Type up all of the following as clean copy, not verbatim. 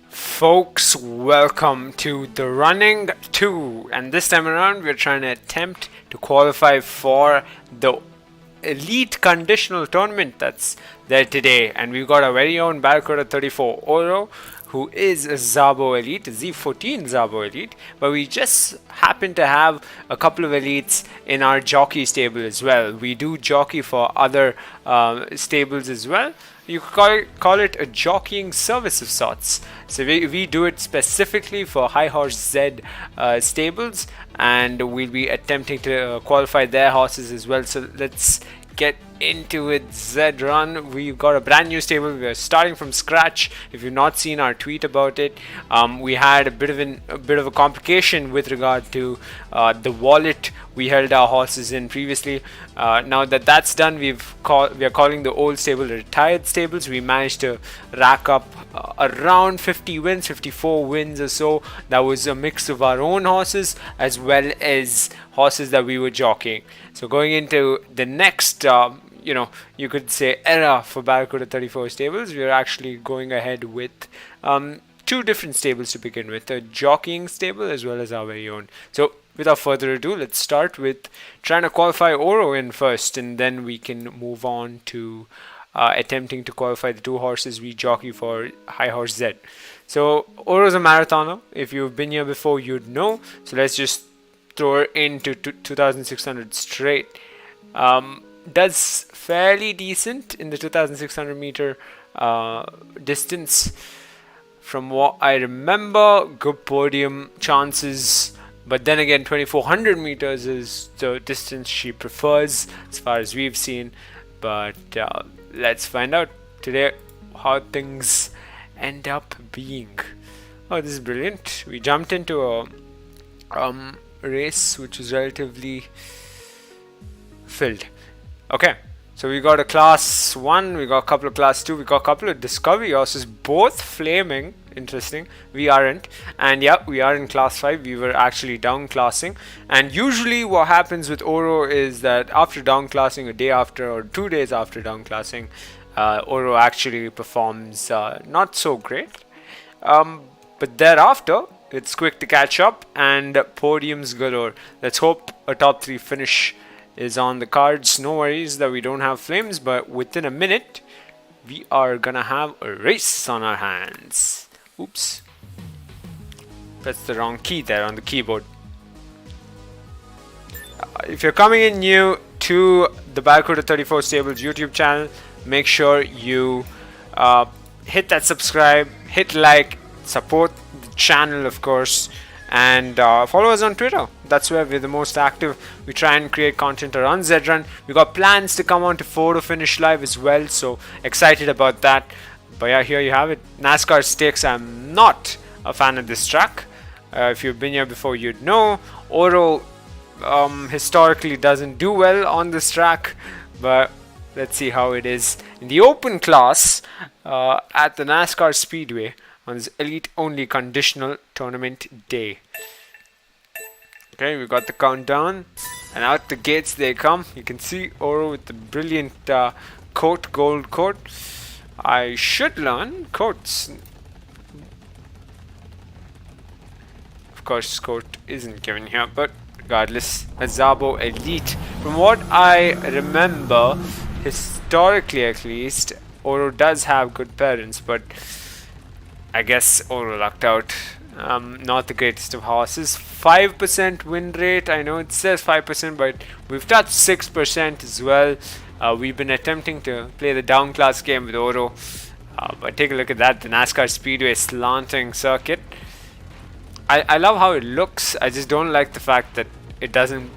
Folks, welcome to the Running 2, and this time around we're trying to attempt to qualify for the elite conditional tournament that's there today. And we've got our very own Barracuda34 Oro, who is a Zabo Elite, a Z14 Zabo Elite, but we just happen to have a couple of elites in our jockey stable as well. We do jockey for other stables as well. You could call it a jockeying service of sorts. So we do it specifically for High Horse Zed stables, and we'll be attempting to qualify their horses as well. So let's get into it. Zed Run, we've got a brand new stable. We are starting from scratch. If you've not seen our tweet about it, we had a bit of a complication with regard to the wallet we held our horses in previously. Now that that's done, we are calling the old stable retired stables. We managed to rack up around 50 wins, 54 wins or so. That was a mix of our own horses as well as horses that we were jockeying. So going into the next you could say era for Barracuda34 Stables, we are actually going ahead with two different stables to begin with, a jockeying stable as well as our very own. So without further ado, let's start with trying to qualify Oro in first, and then we can move on to attempting to qualify the two horses we jockey for High Horse Z. So Oro's a marathoner. If you've been here before, you'd know. So let's just throw her into 2,600 straight. Does fairly decent in the 2,600 meter distance. From what I remember, good podium chances, but then again 2,400 meters is the distance she prefers as far as we've seen. But let's find out today how things end up being. Oh, this is brilliant. We jumped into a race which was relatively filled. Okay, so we got a class 1, we got a couple of class 2, we got a couple of discovery horses, both flaming. Interesting. We aren't. And yeah, we are in class 5. We were actually down classing. And usually what happens with Oro is that after down classing, a day after or 2 days after down classing, Oro actually performs not so great. But thereafter, it's quick to catch up and podiums galore. Let's hope a top 3 finish is on the cards. No worries that we don't have flames, but within a minute we are gonna have a race on our hands. Oops, that's the wrong key there on the keyboard. If you're coming in new to the Barracuda34 Stables YouTube channel, make sure you hit that subscribe, hit like, support the channel of course, and follow us on Twitter. That's where we're the most active. We try and create content around Zed Run. We got plans to come on to Photo Finish Live as well, so excited about that. But yeah, here you have it. NASCAR Stakes. I'm not a fan of this track. If you've been here before, you'd know. Oro historically doesn't do well on this track, but let's see how it is in the open class at the NASCAR Speedway on this elite only conditional tournament day. Okay, we got the countdown, and out the gates they come. You can see Oro with the brilliant coat, gold coat. I should learn coats. Of course, coat isn't given here, but regardless, a Zabo Elite. From what I remember, historically at least, Oro does have good parents, but I guess Oro lucked out. Not the greatest of horses. 5% win rate. I know it says 5%, but we've touched 6% as well. We've been attempting to play the down class game with Oro, but take a look at that, the NASCAR Speedway slanting circuit. I love how it looks. I just don't like the fact that it doesn't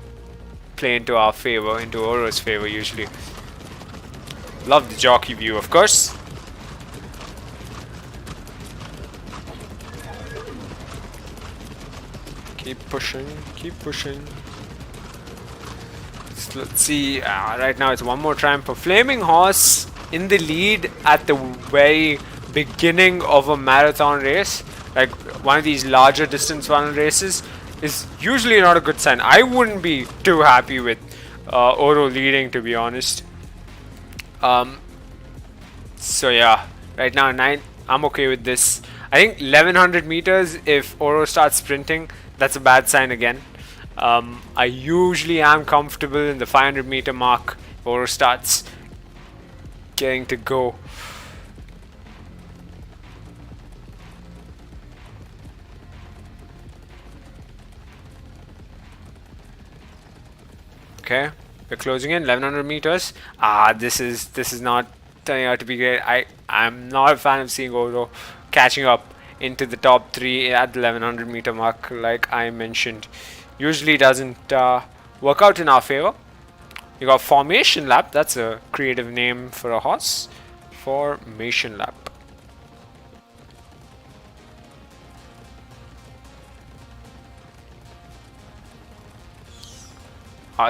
play into our favor, into Oro's favor usually. Love the jockey view, of course. Keep pushing, keep pushing. Let's see, right now it's one more triumph for Flaming Horse in the lead at the very beginning of a marathon race. Like one of these larger distance funnel races is usually not a good sign. I wouldn't be too happy with Oro leading, to be honest. So yeah, right now I'm okay with this. I think 1100 meters, if Oro starts sprinting, that's a bad sign again. I usually am comfortable in the 500 meter mark if Oro starts getting to go. Okay, we're closing in 1100 meters. This is not turning out to be great. I'm not a fan of seeing Oro catching up into the top 3 at the 1100 meter mark, like I mentioned. Usually doesn't work out in our favor. You got Formation Lap. That's a creative name for a horse. Formation Lap.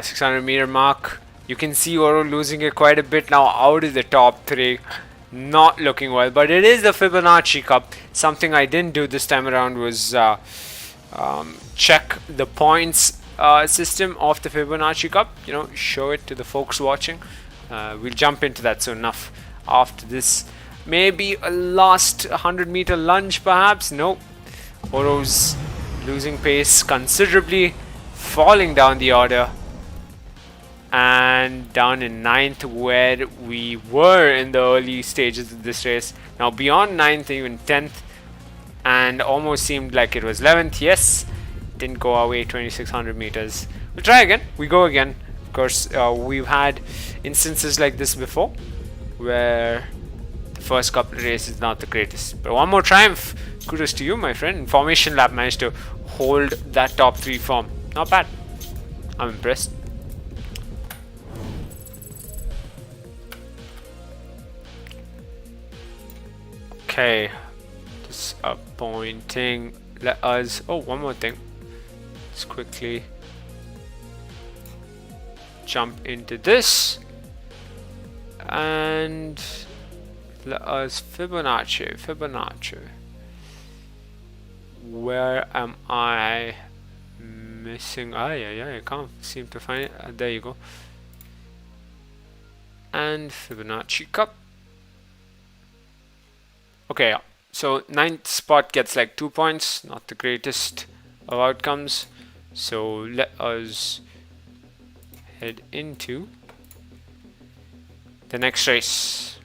600 meter mark. You can see Oro losing it quite a bit now out of the top 3. Not looking well, but it is the Fibonacci Cup. Something I didn't do this time around was check the points system of the Fibonacci Cup. You know, show it to the folks watching. We'll jump into that soon enough after this. Maybe a last 100 meter lunge perhaps. No. Oro's losing pace considerably, falling down the order. And down in 9th where we were in the early stages of this race. Now beyond 9th, even 10th, and almost seemed like it was 11th. Yes, didn't go our way, 2600 meters. We'll try again. We go again. Of course, we've had instances like this before where the first couple of races is not the greatest. But one more triumph. Kudos to you, my friend. Formation Lap managed to hold that top 3 form. Not bad. I'm impressed. Okay, disappointing. Let us. Oh, one more thing. Let's quickly jump into this and let us Fibonacci. Where am I missing? I can't seem to find it. There you go. And Fibonacci Cup. Okay, so 9th spot gets like 2 points, not the greatest of outcomes. So let us head into the next race.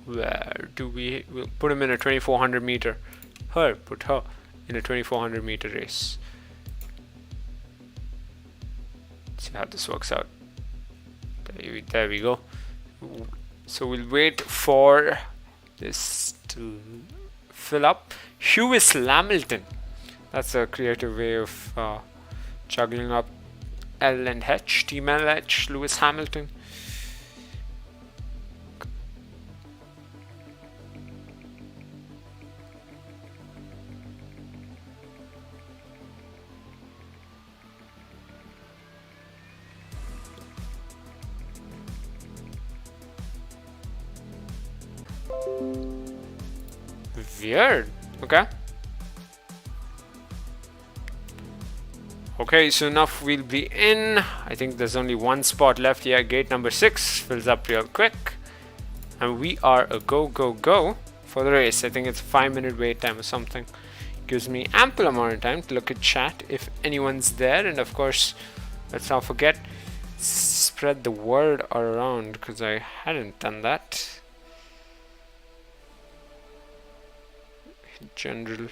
Where do we'll put him in a 2400 meter. Put her in a 2400 meter race. Let's see how this works out. There we go. So we'll wait for this to fill up. Lewis Hamilton. That's a creative way of juggling up L and H. Team LH, Lewis Hamilton. Weird. Okay, soon enough we'll be in. I think there's only one spot left here. Gate number 6 fills up real quick. And we are a go for the race. I think it's a 5-minute wait time or something. Gives me ample amount of time to look at chat if anyone's there. And of course, let's not forget, spread the word around because I hadn't done that. General.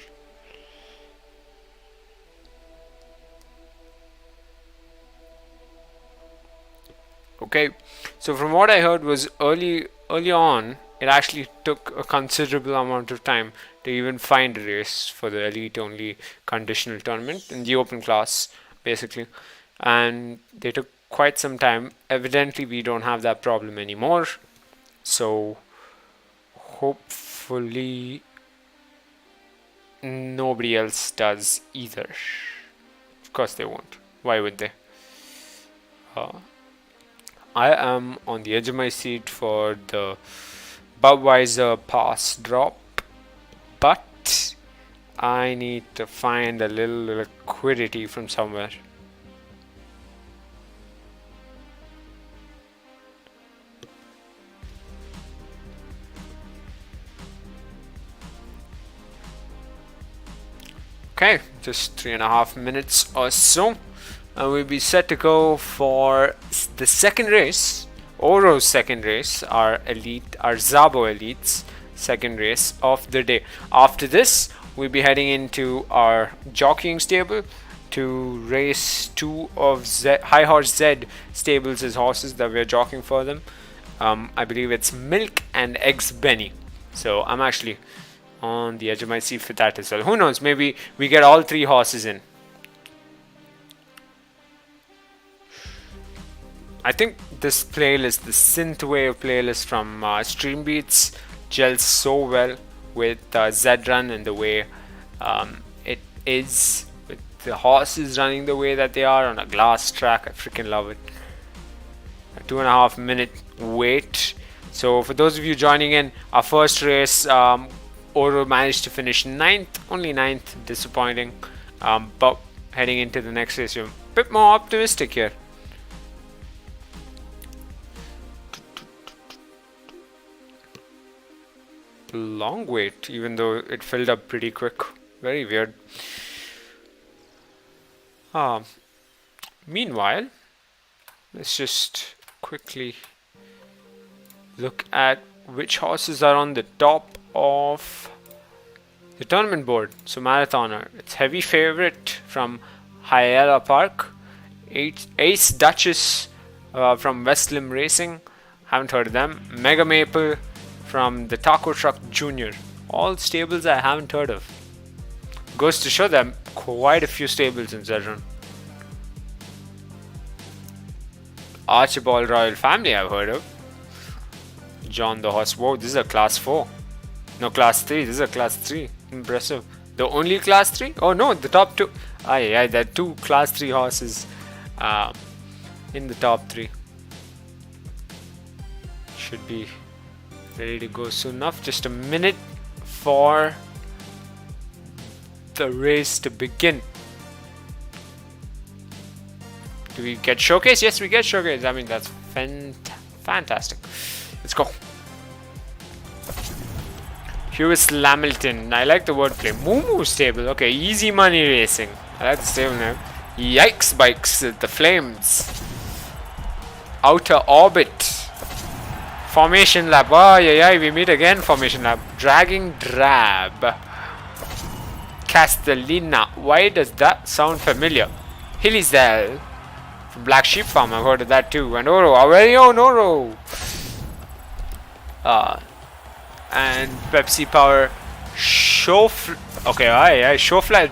Okay, so from what I heard was early on, it actually took a considerable amount of time to even find a race for the elite only conditional tournament in the open class, basically, and they took quite some time. Evidently, we don't have that problem anymore, so hopefully nobody else does either. Of course they won't. Why would they? I am on the edge of my seat for the Budweiser pass drop, but I need to find a little liquidity from somewhere. Okay, just 3.5 minutes or so, and we'll be set to go for the second race, Oro's second race, our Zabo Elite's second race of the day. After this, we'll be heading into our jockeying stable to race 2 of High Horse Zed Stables' horses that we're jockeying for them. I believe it's Milk and Eggs Benny. So I'm actually on the edge of my seat for that as well. Who knows, maybe we get all 3 horses in. I think this playlist, the synthwave playlist from Stream Beats, gels so well with Zed Run and the way it is, with the horses running the way that they are on a glass track. I freaking love it. A 2.5 minute wait. So for those of you joining in, our first race, Oro managed to finish 9th, only 9th, disappointing. But heading into the next race, you're a bit more optimistic here. Long wait, even though it filled up pretty quick. Very weird. Meanwhile, let's just quickly look at which horses are on the top of the tournament board. So Marathoner, it's heavy favorite from Hyela Park, Ace Duchess from West Limb Racing, haven't heard of them. Mega Maple from the Taco Truck Junior, all stables I haven't heard of. Goes to show them quite a few stables in Zed Run. Archibald Royal Family I've heard of. John the Horse. Whoa, this is a class 4. No, class 3. This is a class 3. Impressive. The only class 3? Oh no, the top 2. Aye, there are 2 class 3 horses in the top 3. Should be ready to go soon enough. Just a minute for the race to begin. Do we get showcase? Yes, we get showcase. I mean, that's fantastic. Let's go. Hughes Lamilton. I like the wordplay. Moo stable. Okay, easy money racing. I like the stable name. Yikes Bikes. The Flames. Outer Orbit. Formation Lab. Oh, yeah, we meet again. Formation Lab. Dragging Drab. Castellina. Why does that sound familiar? Hillizel. From Black Sheep Farm. I've heard of that too. And Oro. Our very own Oro. And Pepsi Power. Showfly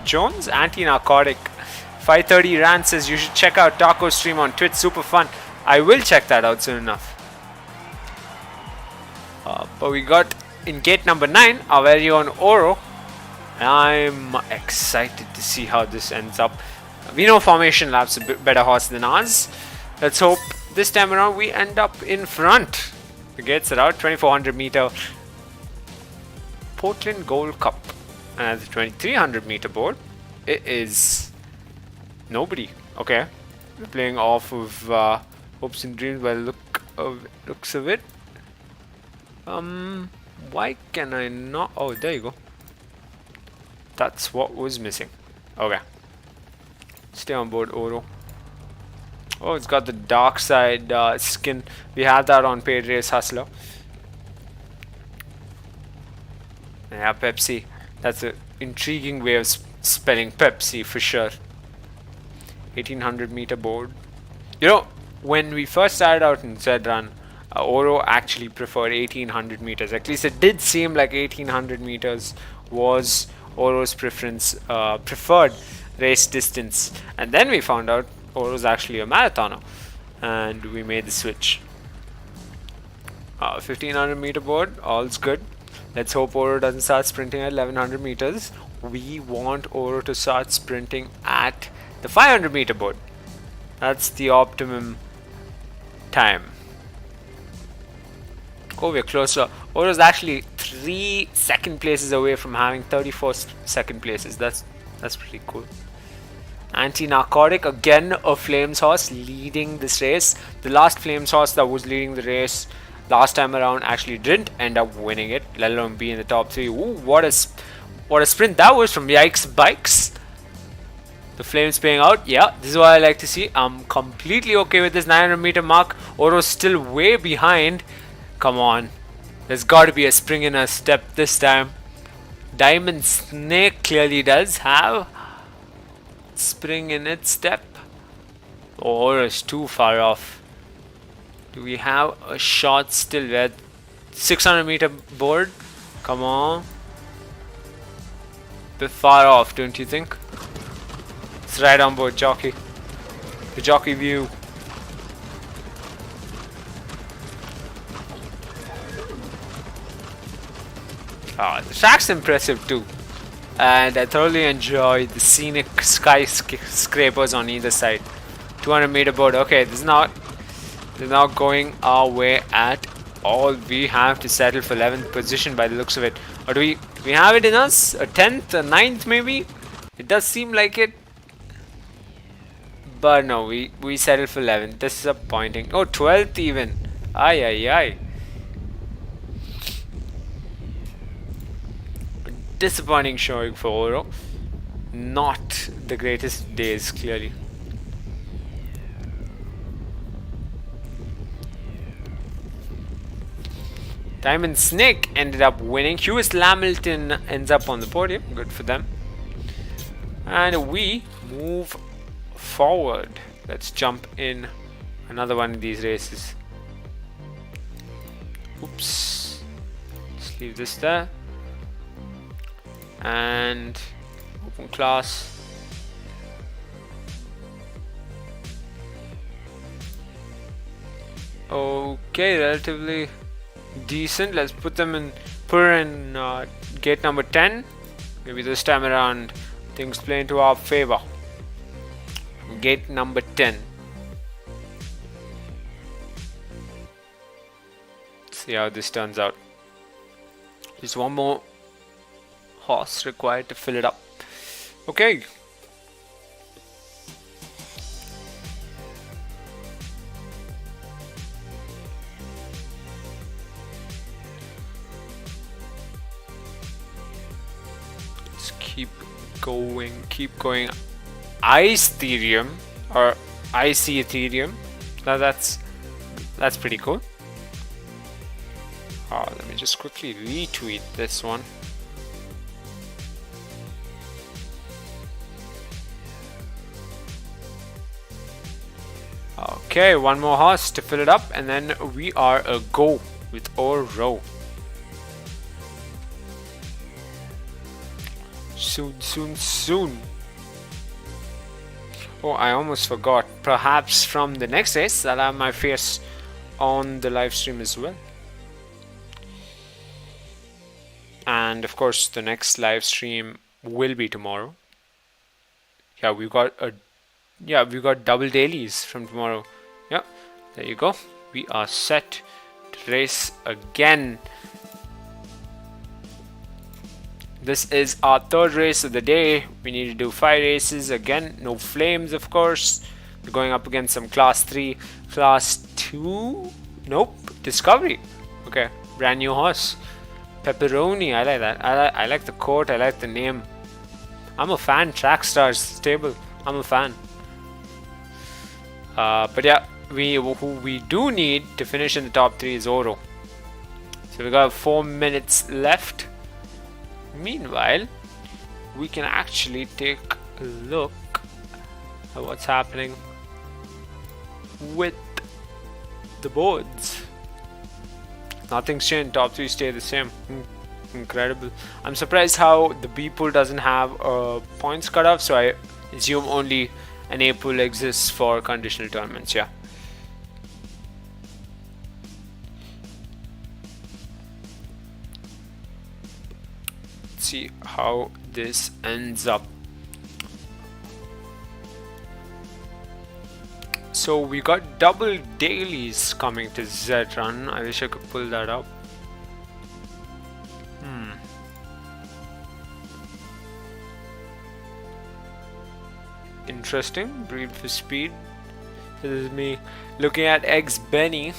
Jones. Anti-narcotic. 530 Rand says you should check out Taco Stream on Twitch. Super fun. I will check that out soon enough. But we got in gate number 9 our very own Oro. I'm excited to see how this ends up. We know Formation Lab's a bit better horse than ours. Let's hope this time around we end up in front. The gates are out. 2400 meter Portland Gold Cup. And at the 2300 meter board, it is nobody. Okay, we're playing off of hopes and dreams by the looks of it. Why can I not? Oh, there you go. That's what was missing. Okay. Stay on board, Oro. Oh, it's got the dark side skin. We have that on Paid Race Hustler. Yeah, Pepsi. That's an intriguing way of spelling Pepsi for sure. 1800 meter board. You know, when we first started out in Zed Run, Oro actually preferred 1800 meters. At least it did seem like 1800 meters was Oro's preferred race distance. And then we found out Oro's actually a marathoner. And we made the switch. 1500 meter board, all's good. Let's hope Oro doesn't start sprinting at 1100 meters. We want Oro to start sprinting at the 500 meter board. That's the optimum time. Oh, we're closer. Oro's actually 3 second places away from having 34 second places. That's pretty cool. Anti-narcotic, again a Flames horse leading this race. The last Flames horse that was leading the race last time around actually didn't end up winning it, let alone be in the top 3. Ooh, what a sprint that was from Yikes Bikes. The flames paying out. Yeah, this is what I like to see. I'm completely okay with this 900-meter mark. Oro's still way behind. Come on. There's got to be a spring in her step this time. Diamond Snake clearly does have spring in its step. Oro's too far off. Do we have a shot still? We're at 600-meter board. Come on. Bit far off, don't you think? It's right on board, jockey. The jockey view. The track's impressive too, and I thoroughly enjoy the scenic skyscrapers on either side. 200-meter board. Okay, this is not going our way at all. We have to settle for 11th position by the looks of it. Or do we have it in us? A 10th, a 9th maybe? It does seem like it. But no, we settled for 11th. This is disappointing. Oh, 12th even. Ay, ay, ay. Disappointing showing for Oro. Not the greatest days, clearly. Diamond Snake ended up winning. Hughes Lamilton ends up on the podium. Good for them. And we move forward. Let's jump in another one of these races. Oops. Let's leave this there. And open class. Okay, relatively decent. Let's put them in. Put her in gate number 10. Maybe this time around things play into our favor. Gate number 10. Let's see how this turns out. Just one more horse required to fill it up. Okay. Let's keep going. Ice Ethereum or Icy Ethereum. Now that's pretty cool. Let me just quickly retweet this one. Okay, one more horse to fill it up, and then we are a go with Oro. Soon. Oh, I almost forgot. Perhaps from the next race, I'll have my face on the live stream as well. And of course, the next live stream will be tomorrow. Yeah, we got double dailies from tomorrow. Yeah, there you go. We are set to race again. This is our third race of the day. We need to do 5 races again. No flames, of course. We're going up against some class 3, class 2. Nope, Discovery. Okay, brand new horse. Pepperoni, I like that. I like the coat. I like the name. I'm a fan. Trackstars stable. I'm a fan. But yeah, who we do need to finish in the top 3 is Oro. So we got 4 minutes left. Meanwhile, we can actually take a look at what's happening with the boards. Nothing's changed. Top 3 stay the same. Incredible. I'm surprised how the B pool doesn't have a points cutoff, so I assume only an A pool exists for conditional tournaments. Yeah. Let's see how this ends up. So we got double dailies coming to Zed Run. I wish I could pull that up. Interesting. Breed for speed. This is me looking at Eggs Benny.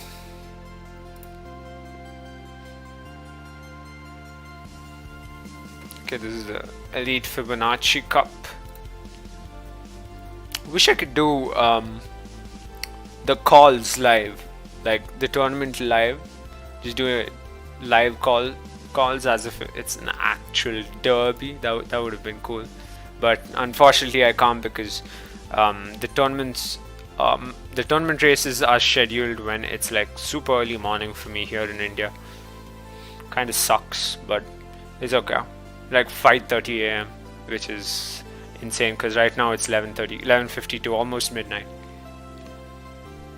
Okay, this is the Elite Fibonacci Cup. Wish I could do the calls live, like the tournament live. Just do a live calls as if it's an actual derby. That would have been cool, but unfortunately I can't because the tournament races are scheduled when it's like super early morning for me here in India. Kind of sucks, but it's okay. Like 5:30 a.m., which is insane because right now it's 11:52, almost midnight.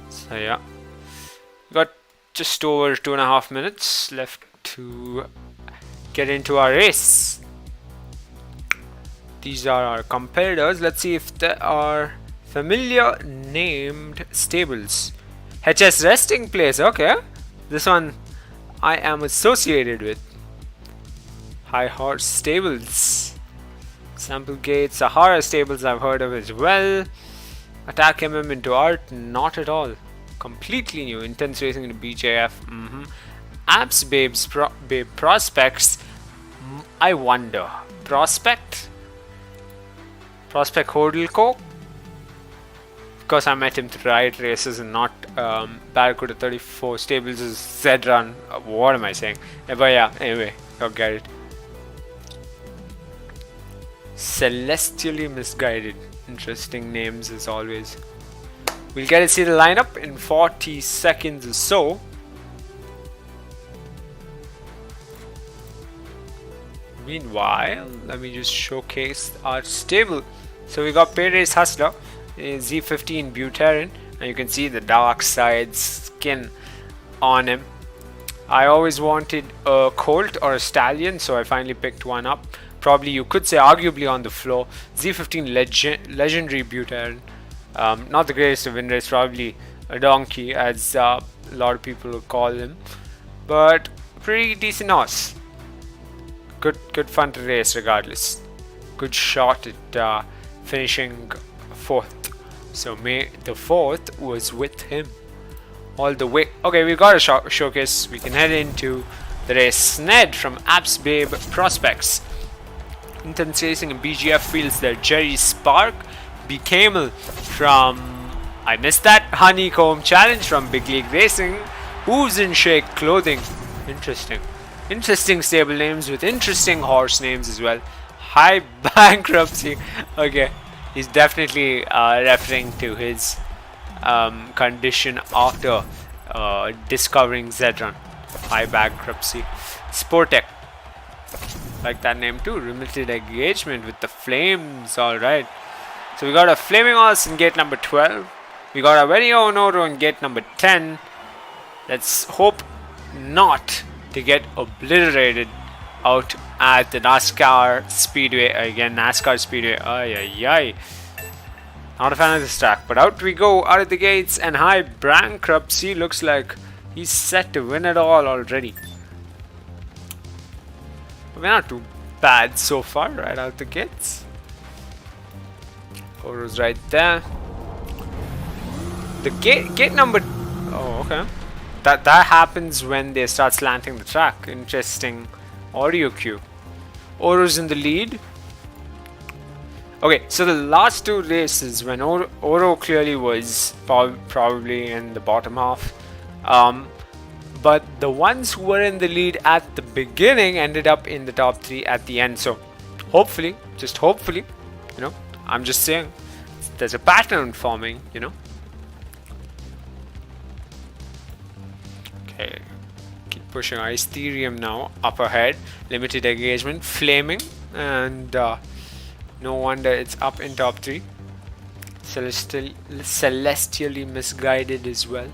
So yeah, got just over 2.5 minutes left to get into our race. These are our competitors. Let's see if there are familiar named stables. HS Resting Place, okay. This one I am associated with. High Horse Stables. Sample Gate, Sahara Stables I've heard of as well. Attack MM into Art, not at all. Completely new. Intense Racing into BJF. Apps Babe Prospects. I wonder. Prospect Hodelco? Of course I met him to ride races and not Barracuda34 Stables is Zed Run. What am I saying? But yeah, anyway, don't get it. Celestially Misguided. Interesting names as always. We'll get to see the lineup in 40 seconds or so. Meanwhile, let me just showcase our stable. So we got Paydays Hustler, Z15 Buterin, and you can see the dark side skin on him. I always wanted a colt or a stallion, so I finally picked one up. Probably you could say arguably on the floor. Z15 legendary Buterin. Not the greatest of win rates, probably a donkey as a lot of people would call him, but pretty decent horse. Good fun to race regardless. Good shot at finishing 4th. So May the 4th was with him all the way. Okay, we got a showcase. We can head into the race. Ned from Apps Babe Prospects. Intense Racing and BGF Fields there. Jerry Spark. B. Camel from, I missed that, Honeycomb Challenge from Big League Racing. Hooves and Shake Clothing. Interesting stable names with interesting horse names as well. High Bankruptcy. Okay, he's definitely referring to his condition after discovering Zed Run. High Bankruptcy. Sportec. Like that name too. Limited engagement with the Flames. Alright. So we got a Flaming Horse in gate number 12. We got a very own Oro in gate number 10. Let's hope not to get obliterated out at the NASCAR Speedway again. NASCAR Speedway. Ay. Not a fan of this track, but out we go out of the gates. And High Bankruptcy looks like he's set to win it all already. We're not too bad so far right out the gates. Oro's right there. The gate number. Oh, okay. That happens when they start slanting the track. Interesting audio cue. Oro's in the lead. Okay, so the last two races when Oro clearly was probably in the bottom half, but the ones who were in the lead at the beginning ended up in the top 3 at the end. So hopefully, just hopefully, I'm just saying there's a pattern forming, Okay, keep pushing. Icetherium now up ahead. Limited engagement, Flaming, and no wonder it's up in top 3. Celestially Misguided as well.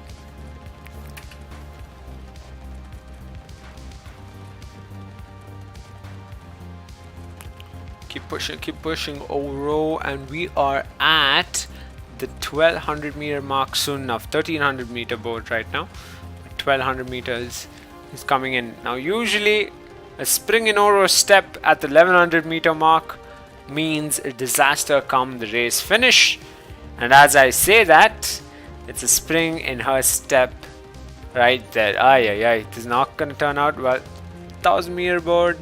Keep pushing Oro, and we are at the 1200 meter mark soon enough. 1300 meter board right now. 1200 meters is coming in. Now usually a spring in Oro's step at the 1100 meter mark means a disaster come the race finish. And as I say that, it's a spring in her step right there. It is not going to turn out well. 1000 meter board.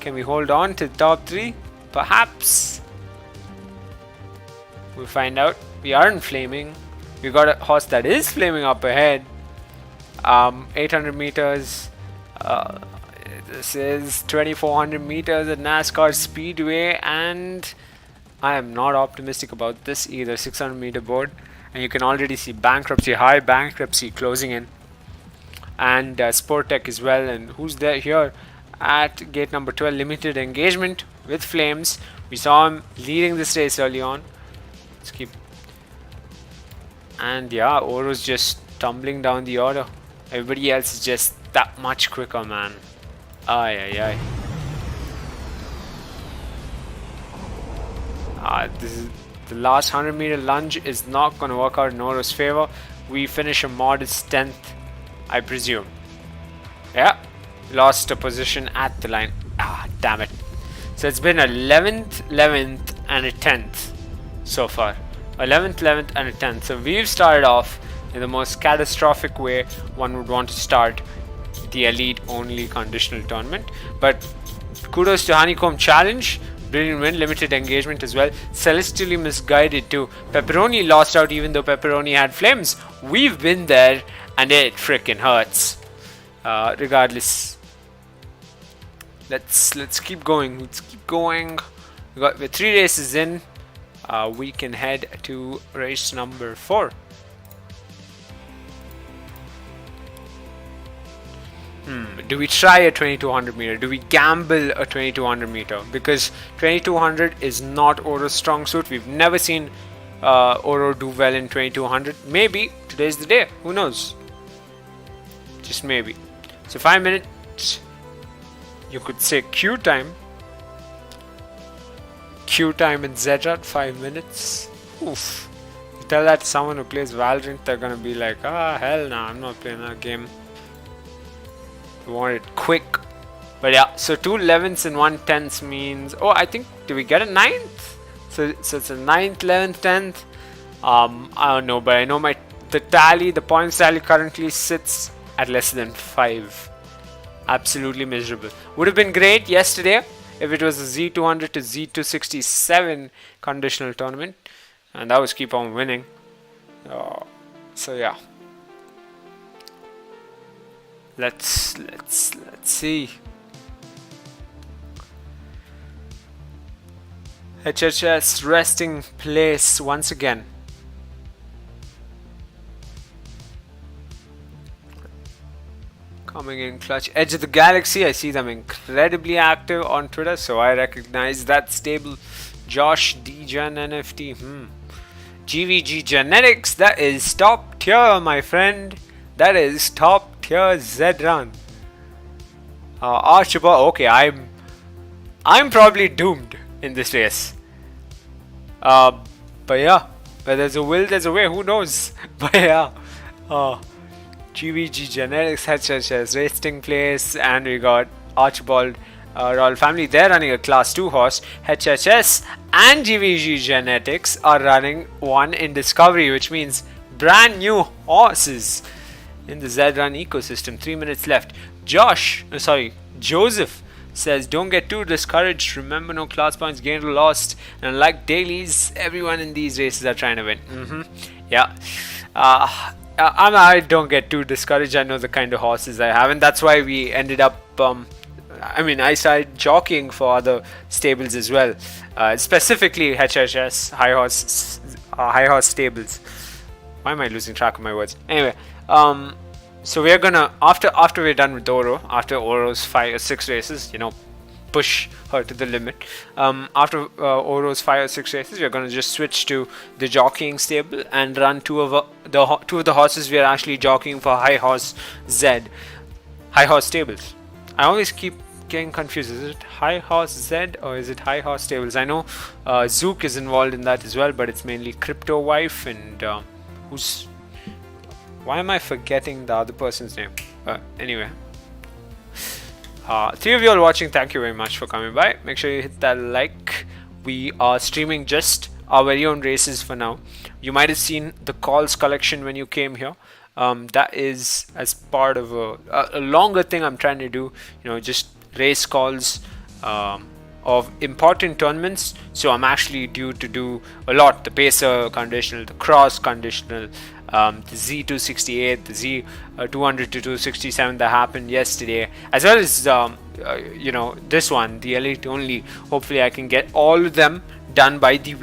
Can we hold on to the top 3? Perhaps. We'll find out. We aren't flaming. We got a horse that is flaming up ahead. 800 meters. This is 2400 meters at NASCAR Speedway, and I am not optimistic about this either. 600 meter board, and you can already see bankruptcy, high bankruptcy closing in, and Sportec as well. And who's there here at gate number 12? Limited engagement with Flames. We saw him leading this race early on. Let's keep. And yeah, Oro's just tumbling down the order. Everybody else is just that much quicker, man. Aye. This is the last 100 meter lunge is not going to work out in Oro's favor. We finish a modest 10th, I presume. Yeah, lost a position at the line. Damn it. So it's been 11th, 11th, and a 10th so far. 11th, 11th, and a 10th. So we've started off in the most catastrophic way one would want to start the elite only conditional tournament. But kudos to Honeycomb Challenge. Brilliant win, limited engagement as well. Celestially misguided too. Pepperoni lost out even though Pepperoni had flames. We've been there and it freaking hurts. Regardless. Let's keep going. Let's keep going. We're 3 races in. We can head to race number 4. Do we try a 2200 meter? Do we gamble a 2200 meter? Because 2200 is not Oro's strong suit. We've never seen Oro do well in 2200. Maybe today's the day. Who knows? Just maybe. So 5 minutes. You could say queue time. Queue time in Zed Run, 5 minutes. Oof. You tell that to someone who plays Valorant, they're gonna be like, hell no, I'm not playing that game. We want it quick. But yeah, so 2 11ths and 1 10th means, I think, do we get a 9th? So it's a 9th, 11th, 10th. I don't know, but I know the points tally currently sits at less than 5. Absolutely miserable. Would have been great yesterday if it was a Z200 to Z267 conditional tournament, and that was keep on winning. So yeah. Let's see. HHS resting place once again. Coming in clutch. Edge of the Galaxy. I see them incredibly active on Twitter, so I recognize that stable. Josh DGen NFT. GVG Genetics. That is top tier, my friend. That is top tier Zed Run. Archibald. Okay, I'm probably doomed in this race. But yeah, where there's a will, there's a way. Who knows? But yeah. GVG Genetics, HHS Racing Place, and we got Archibald Royal Family. They're running a Class 2 horse. HHS and GVG Genetics are running one in Discovery, which means brand new horses in the Zed Run ecosystem. 3 minutes left. Joseph says, don't get too discouraged. Remember, no class points gained or lost. And like dailies, everyone in these races are trying to win. Yeah. I don't get too discouraged. I know the kind of horses I have, and that's why we ended up. I started jockeying for other stables as well, specifically HHS High Horse Stables. Why am I losing track of my words? Anyway, so we're gonna after we're done with Oro, after Oro's 5 or 6 races, push her to the limit. After Oro's 5 or 6 races, we're gonna just switch to the jockeying stable and run two of the horses we are actually jockeying for High Horse Stables. I always keep getting confused. Is it High Horse Zed or is it High Horse Stables? I know Zook is involved in that as well, but it's mainly Crypto Wife and why am I forgetting the other person's name? Anyway. 3 of you all watching, thank you very much for coming by. Make sure you hit that like. We are streaming just our very own races for now. You might have seen the calls collection when you came here. That is as part of a longer thing I'm trying to do. Just race calls of of important tournaments, so I'm actually due to do a lot. The Pacer Conditional, the Cross Conditional, the Z268, the Z200 to 267 that happened yesterday, as well as this one, the Elite Only. Hopefully I can get all of them done by the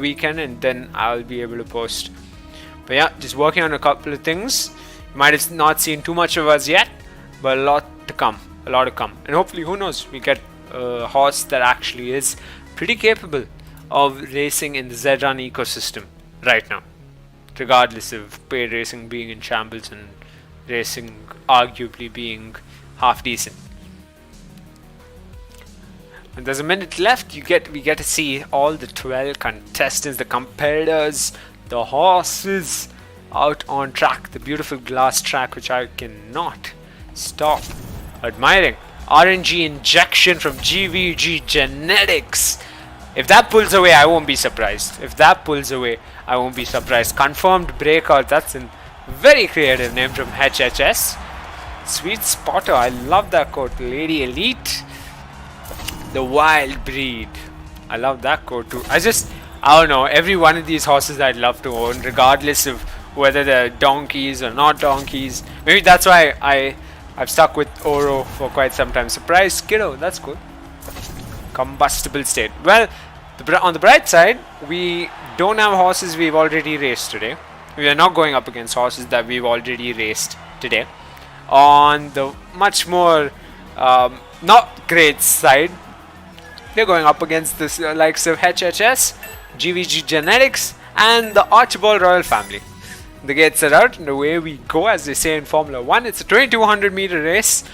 weekend, and then I'll be able to post. But yeah, just working on a couple of things. You might have not seen too much of us yet, but a lot to come, and hopefully, who knows, we get a horse that actually is pretty capable of racing in the Zed Run ecosystem right now, regardless of paid racing being in shambles and racing arguably being half decent. And there's a minute left. We get to see all the 12 contestants, the competitors, the horses out on track, the beautiful glass track which I cannot stop admiring. RNG injection from GVG Genetics. If that pulls away, I won't be surprised. Confirmed breakout. That's a very creative name from HHS. Sweet Spotter. I love that quote. Lady Elite. The Wild Breed. I love that quote too. I don't know. Every one of these horses I'd love to own, regardless of whether they're donkeys or not donkeys. Maybe that's why I've stuck with Oro for quite some time. Surprise Kiddo, that's cool. Combustible State. Well, on the bright side, we don't have horses we've already raced today. We are not going up against horses that we've already raced today. On the much more not great side, they're going up against the likes of HHS, GVG Genetics, and the Archibald Royal Family. The gates are out and away we go, as they say in Formula 1. It's a 2200 meter race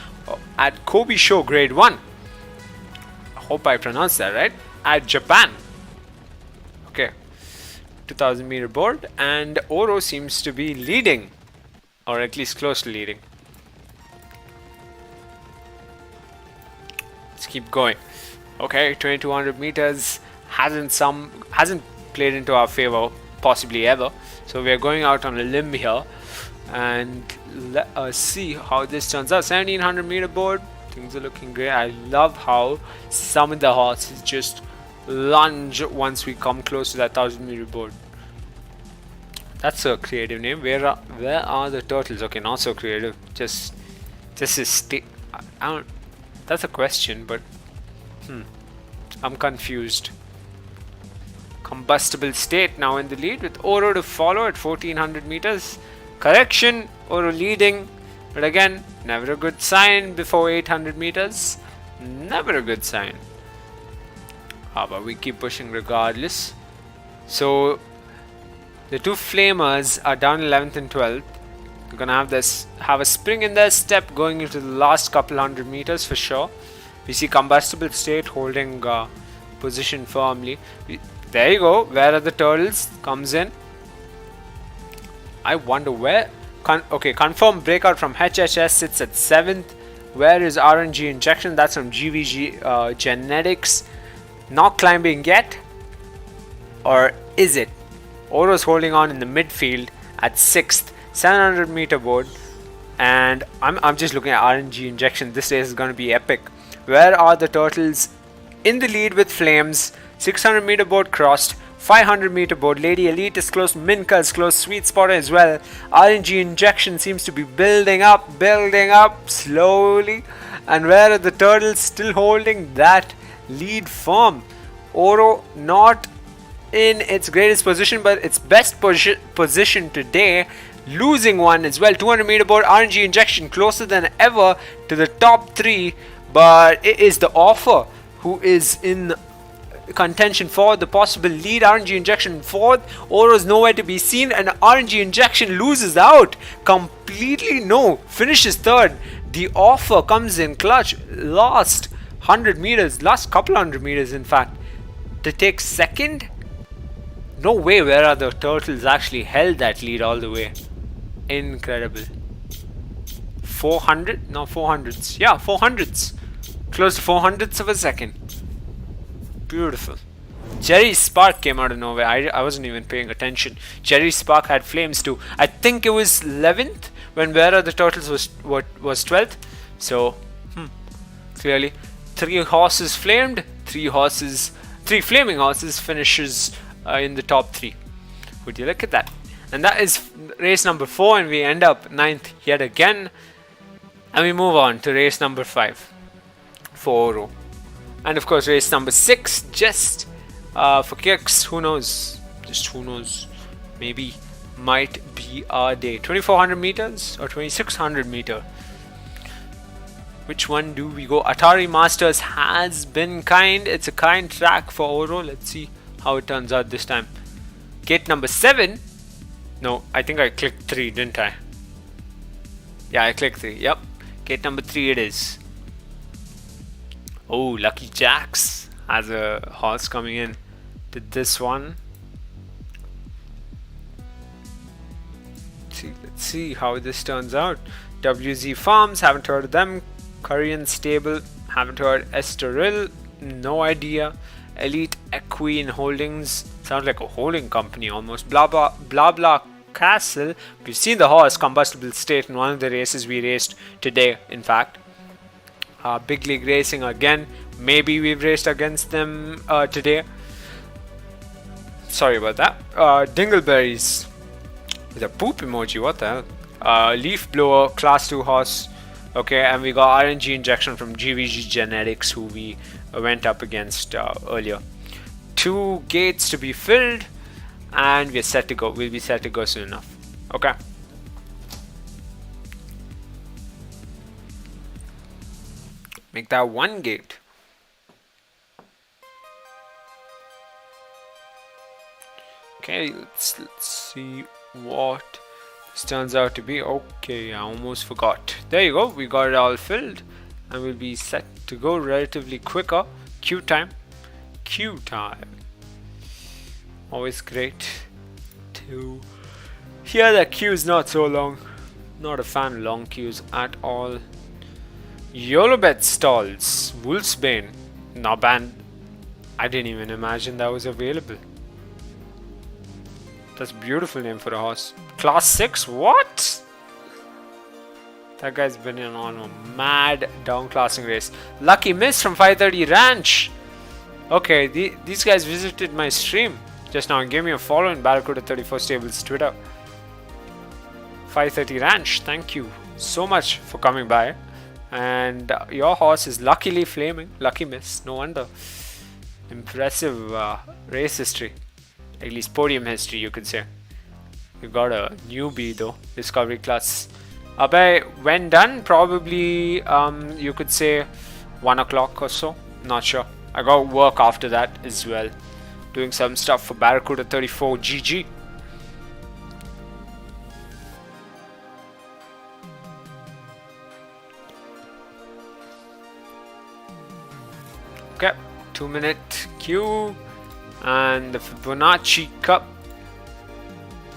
at Kobe Show Grade 1. I hope I pronounced that right. At Japan. Okay. 2000 meter board, and Oro seems to be leading, or at least close to leading. Let's keep going. Okay, 2200 meters hasn't played into our favor possibly ever. So we are going out on a limb here, and let us see how this turns out. 1700 meter board, things are looking great. I love how some of the horses just lunge once we come close to that 1000 meter board. That's a creative name. Where are the turtles? Okay, not so creative. Just that's a question, but I'm confused. Combustible State now in the lead, with Oro to follow at 1400 meters. Correction, Oro leading, but again, never a good sign before 800 meters. Never a good sign. But we keep pushing regardless. So the two Flamers are down 11th and 12th. We're gonna have a spring in their step going into the last couple hundred meters for sure. We see Combustible State holding position firmly. There you go. Where are the turtles? Comes in. I wonder where. Okay, confirmed breakout from HHS sits at 7th. Where is RNG injection? That's from GVG Genetics. Not climbing yet. Or is it? Oro's holding on in the midfield at 6th. 700 meter board. And I'm just looking at RNG injection. This race is going to be epic. Where are the turtles? In the lead with Flames. 600 meter board crossed. 500 meter board. Lady Elite is close. Minka is close. Sweet Spotter as well. RNG injection seems to be building up slowly. And where are the turtles? Still holding that lead firm. Oro not in its greatest position, but its best position today. Losing one as well. 200 meter board. RNG injection closer than ever to the top 3. But it is the Offer who is in contention for the possible lead. RNG injection 4th. Oro's nowhere to be seen, and RNG injection loses out completely. No, finishes 3rd. The Offer comes in clutch. Last 100 meters, last couple hundred meters in fact, to take 2nd. No way. Where are the turtles? Actually held that lead all the way. Incredible. 400? No, 400s. Yeah, 400s. Close to 400ths of a second. Beautiful. Jerry Spark came out of nowhere. I wasn't even paying attention. Jerry Spark had Flames too. I think it was 11th when Where Are the Turtles was 12th. So clearly 3 horses flamed, three flaming horses finishes in the top 3. Would you look at that? And that is race number 4, and we end up 9th yet again. And we move on to race number 5 for Oro. And of course race number 6, just for kicks, who knows, just who knows, maybe might be our day. 2400 meters or 2600 meter. Which one do we go? Atari Masters has been kind. It's a kind track for Oro. Let's see how it turns out this time. Gate number 7. No, I think I clicked 3, didn't I? Yeah, I clicked 3. Yep. Gate number 3 it is. Oh, Lucky Jacks has a horse coming in to this one. Let's see how this turns out. WZ Farms, haven't heard of them. Korean Stable, haven't heard. Estoril, no idea. Elite Equine Holdings, sounds like a holding company almost. Blah blah blah blah Castle. We've seen the horse Combustible State in one of the races we raced today, in fact. Big League Racing again. Maybe we've raced against them today. Sorry about that. Dingleberries with a poop emoji. What the hell? Leaf Blower, Class 2 horse. Okay, and we got RNG injection from GVG Genetics, who we went up against earlier. 2 gates to be filled, and we're set to go. We'll be set to go soon enough. Okay. Make that 1 gate. Okay, let's see what this turns out to be. Okay, I almost forgot. There you go. We got it all filled, and we'll be set to go relatively quicker. Queue time. Queue time. Always great to hear that queue is not so long. Not a fan of long queues at all. Yolobet stalls. Wolfsbane. Not banned. I didn't even imagine that was available. That's a beautiful name for a horse. Class 6? What? That guy's been in on a mad downclassing race. Lucky Miss from 530 Ranch. Okay, these guys visited my stream just now and gave me a follow in Barracuda34 Stables Twitter. 530 Ranch, thank you so much for coming by. And your horse is luckily flaming. Lucky Miss, no wonder. Impressive race history. At least podium history, you could say. You got a newbie though, discovery class. When done, probably you could say 1 o'clock or so. Not sure. I got work after that as well. Doing some stuff for Barracuda34 GG. Okay, 2-minute queue. And the Fibonacci Cup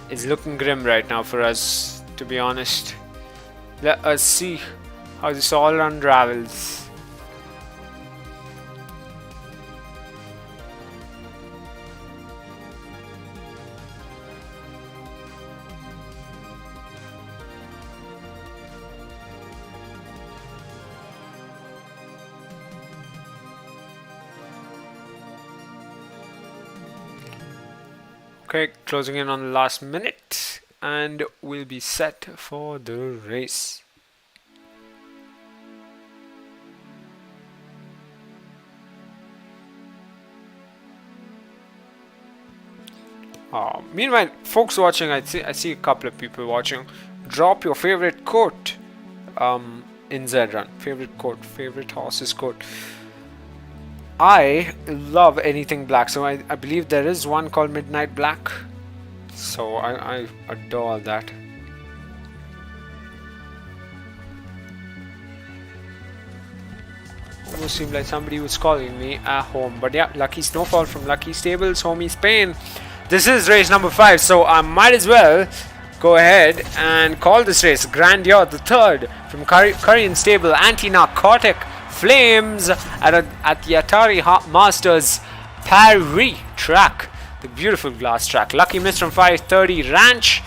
is looking grim right now for us, to be honest. Let us see how this all unravels. Okay, closing in on the last minute, and we'll be set for the race. Meanwhile, folks watching, I see a couple of people watching. Drop your favorite quote in Zed Run. Favorite quote, favorite horse's quote. I love anything black, so I believe there is one called Midnight Black, so I adore that. Almost seemed like somebody was calling me at home, but yeah, Lucky Snowfall from Lucky Stables, homie Spain. This is race number 5, so I might as well go ahead and call this race. Grandeur the third from Korean Stable, Anti-Narcotic Flames at the Atari Masters Paris track, the beautiful glass track. Lucky Miss from 530 Ranch,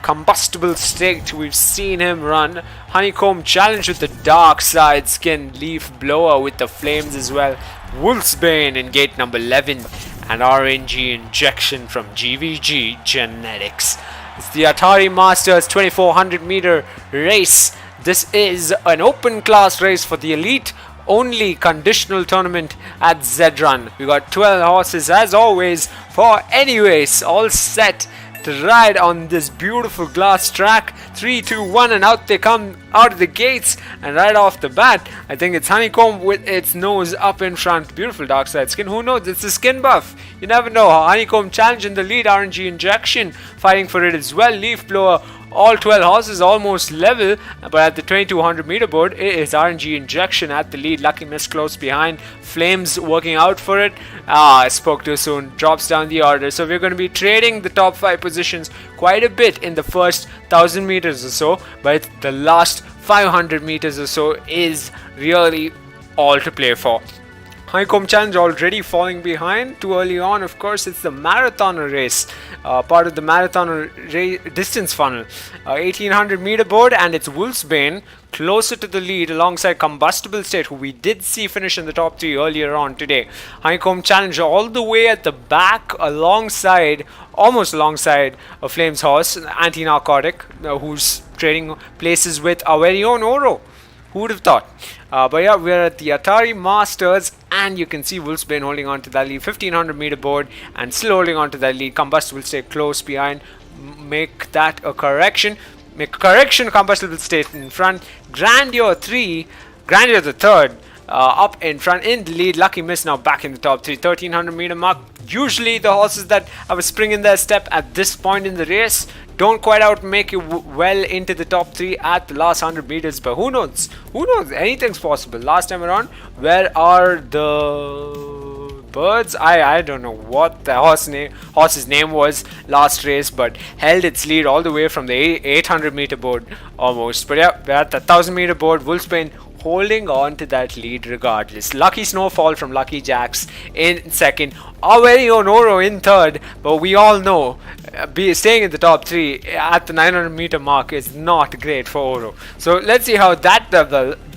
Combustible State, we've seen him run. Honeycomb Challenge with the Dark Side Skin. Leaf Blower with the Flames as well. Wolfsbane in gate number 11. And RNG Injection from GVG Genetics. It's the Atari Masters 2400 meter race. This is an open class race for the elite only conditional tournament at Zed Run. We got 12 horses as always for any race, all set to ride on this beautiful glass track. 3, 2, 1, and out they come out of the gates. And right off the bat, I think it's Honeycomb with its nose up in front. Beautiful dark side skin. Who knows? It's a skin buff. You never know. Honeycomb Challenge in the lead. RNG Injection fighting for it as well. Leaf Blower. All 12 horses almost level, but at the 2200 meter board, it is RNG Injection at the lead. Lucky Miss close behind. Flames working out for it. I spoke too soon. Drops down the order. So we're going to be trading the top 5 positions quite a bit in the first 1000 meters or so, but the last 500 meters or so is really all to play for. Honeycomb Challenge already falling behind too early on. Of course, it's the marathoner race, part of the marathoner distance funnel. 1800 meter board, and it's Wolfsbane closer to the lead alongside Combustible State, who we did see finish in the top 3 earlier on today. Honeycomb Challenge all the way at the back alongside, almost alongside a Flames horse, Anti-Narcotic, who's trading places with our very own Oro. Who would have thought? But yeah, we're at the Atari Masters, and you can see Wolfsbane holding on to that lead. 1500 meter board, and still holding on to that lead. Combustible State close behind. Make that a correction. Make a correction. Combustible State in front. Grandeur the third, up in front in the lead. Lucky Miss now back in the top 3. 1300 meter mark. Usually the horses that have a spring in their step at this point in the race don't quite out make it well into the top 3 at the last 100 meters, but who knows? Who knows? Anything's possible. Last time around, where are the birds? I don't know what the horse's name was last race, but held its lead all the way from the 800 meter board almost. But yeah, we're at the 1000 meter board. Wolfsbane holding on to that lead regardless. Lucky Snowfall from Lucky Jacks in second. Our very own Oro in third, but we all know staying in the top 3 at the 900 meter mark is not great for Oro. So let's see how that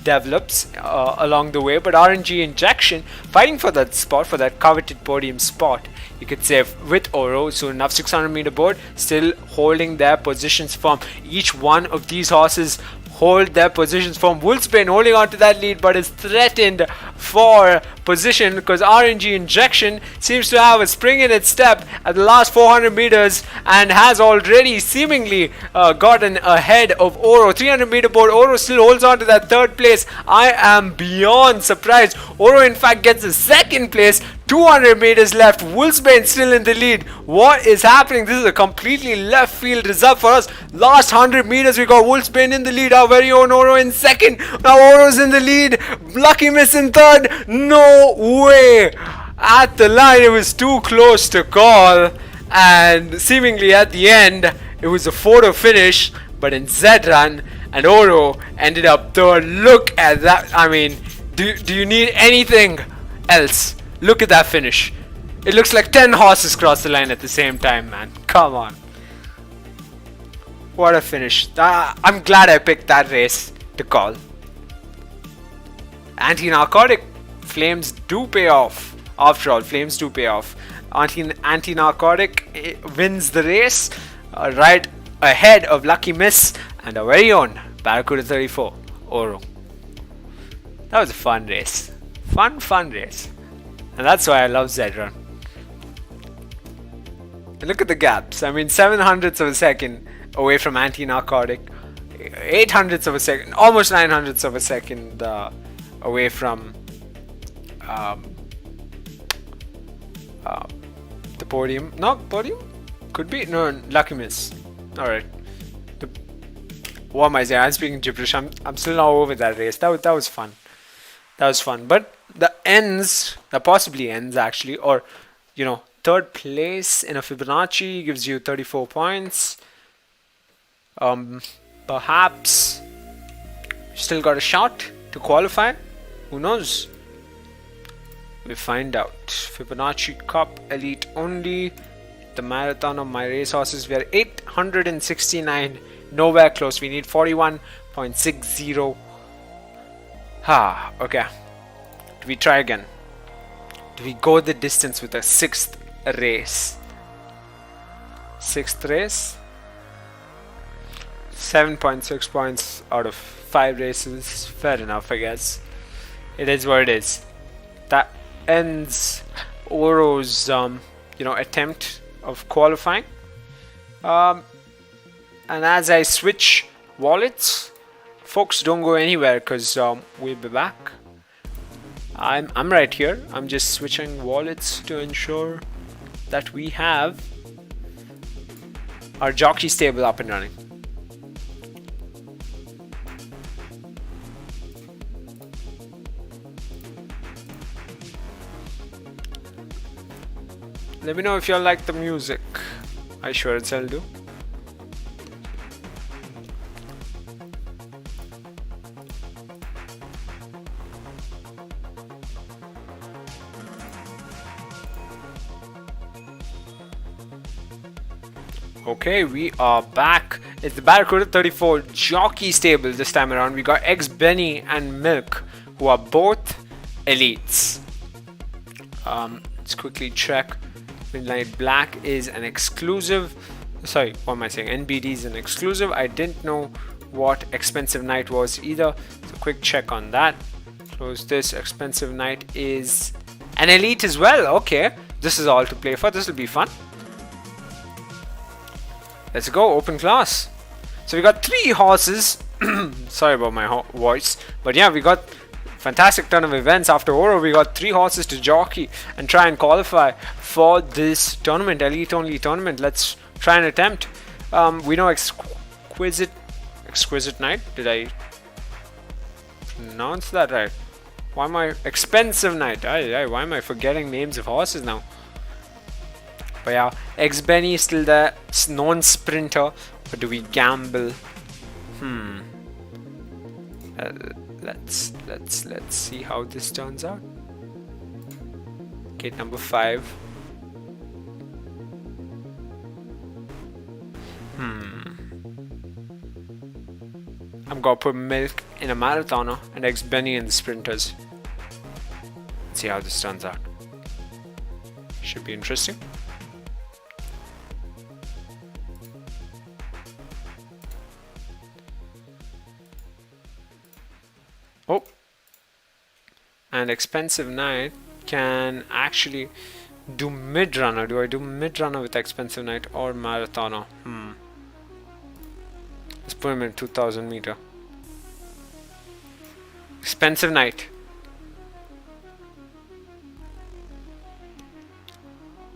develops along the way. But RNG Injection fighting for that spot, for that coveted podium spot, you could say, with Oro. Soon enough, 600 meter board, still holding their positions firm. Each one of these horses hold their positions firm. Wolfsbane holding on to that lead, but is threatened for position because RNG Injection seems to have a spring in its step at the last 400 meters and has already seemingly gotten ahead of Oro. 300 meter board, Oro still holds on to that third place. I am beyond surprised. Oro in fact gets a second place. 200 meters left. Wolfsbane still in the lead. What is happening? This is a completely left field result for us. Last 100 meters we got Wolfsbane in the lead. Our very own Oro in second. Now Oro's in the lead. Lucky Miss in third. No way. At the line it was too close to call, and seemingly at the end it was a photo finish, but in Zed Run, and Oro ended up third. Look at that. I mean, do you need anything else? Look at that finish. It looks like 10 horses crossed the line at the same time, man. Come on. What a finish. I'm glad I picked that race to call. Anti-Narcotic. Flames do pay off. After all, Flames do pay off. Anti-Narcotic wins the race right ahead of Lucky Miss and our very own Barracuda34 Oro. That was a fun race. Fun race. And that's why I love Zed Run. And look at the gaps. I mean, 700ths of a second away from Anti-Narcotic. 800ths of a second. Almost 900ths of a second away from the podium. No, podium? Could be. No, Lucky Miss. Alright. What am I saying? I'm speaking gibberish. I'm still not over that race. That was fun. That was fun. But the ends, possibly ends actually, or third place in a Fibonacci gives you 34 points. Perhaps still got a shot to qualify. Who knows? We find out. Fibonacci Cup Elite only. the marathon of my racehorses. We are 869, nowhere close. We need 41.60. Okay. Do we try again? Do we go the distance with a 6th race? 6th race? 7.6 points out of 5 races. Fair enough, I guess. It is what it is. That ends Oro's attempt of qualifying. And as I switch wallets, folks, don't go anywhere, because we'll be back. I'm right here. I'm just switching wallets to ensure that we have our jockey stable up and running. Let me know if you all like the music. I sure as hell do. Okay, we are back. It's the Barracuda34 jockey stable this time around. We got X Benny and Milk, who are both elites. Let's quickly check. Midnight Black is an exclusive. Sorry, what am I saying? NBD is an exclusive. I didn't know what Expensive Night was either. So quick check on that. Close this. Expensive Night is an elite as well. Okay, this is all to play for. This will be fun. Let's go, open class. So we got 3 horses. Sorry about my voice, but yeah, we got fantastic turn of events. After Oro, we got 3 horses to jockey and try and qualify for this tournament, elite only tournament. Let's try and attempt. We know Exquisite Night. Did I pronounce that right? Why am I Expensive Night? Why am I forgetting names of horses now? But yeah, X Benny is still the non-sprinter. But do we gamble? Let's see how this turns out. Gate number 5. I'm gonna put Milk in a marathoner and X Benny in the sprinters. Let's see how this turns out. Should be interesting. Oh, and Expensive Night can actually do mid-runner. Do I do mid-runner with Expensive Night or marathoner? Let's put him in 2000 meter. Expensive Night.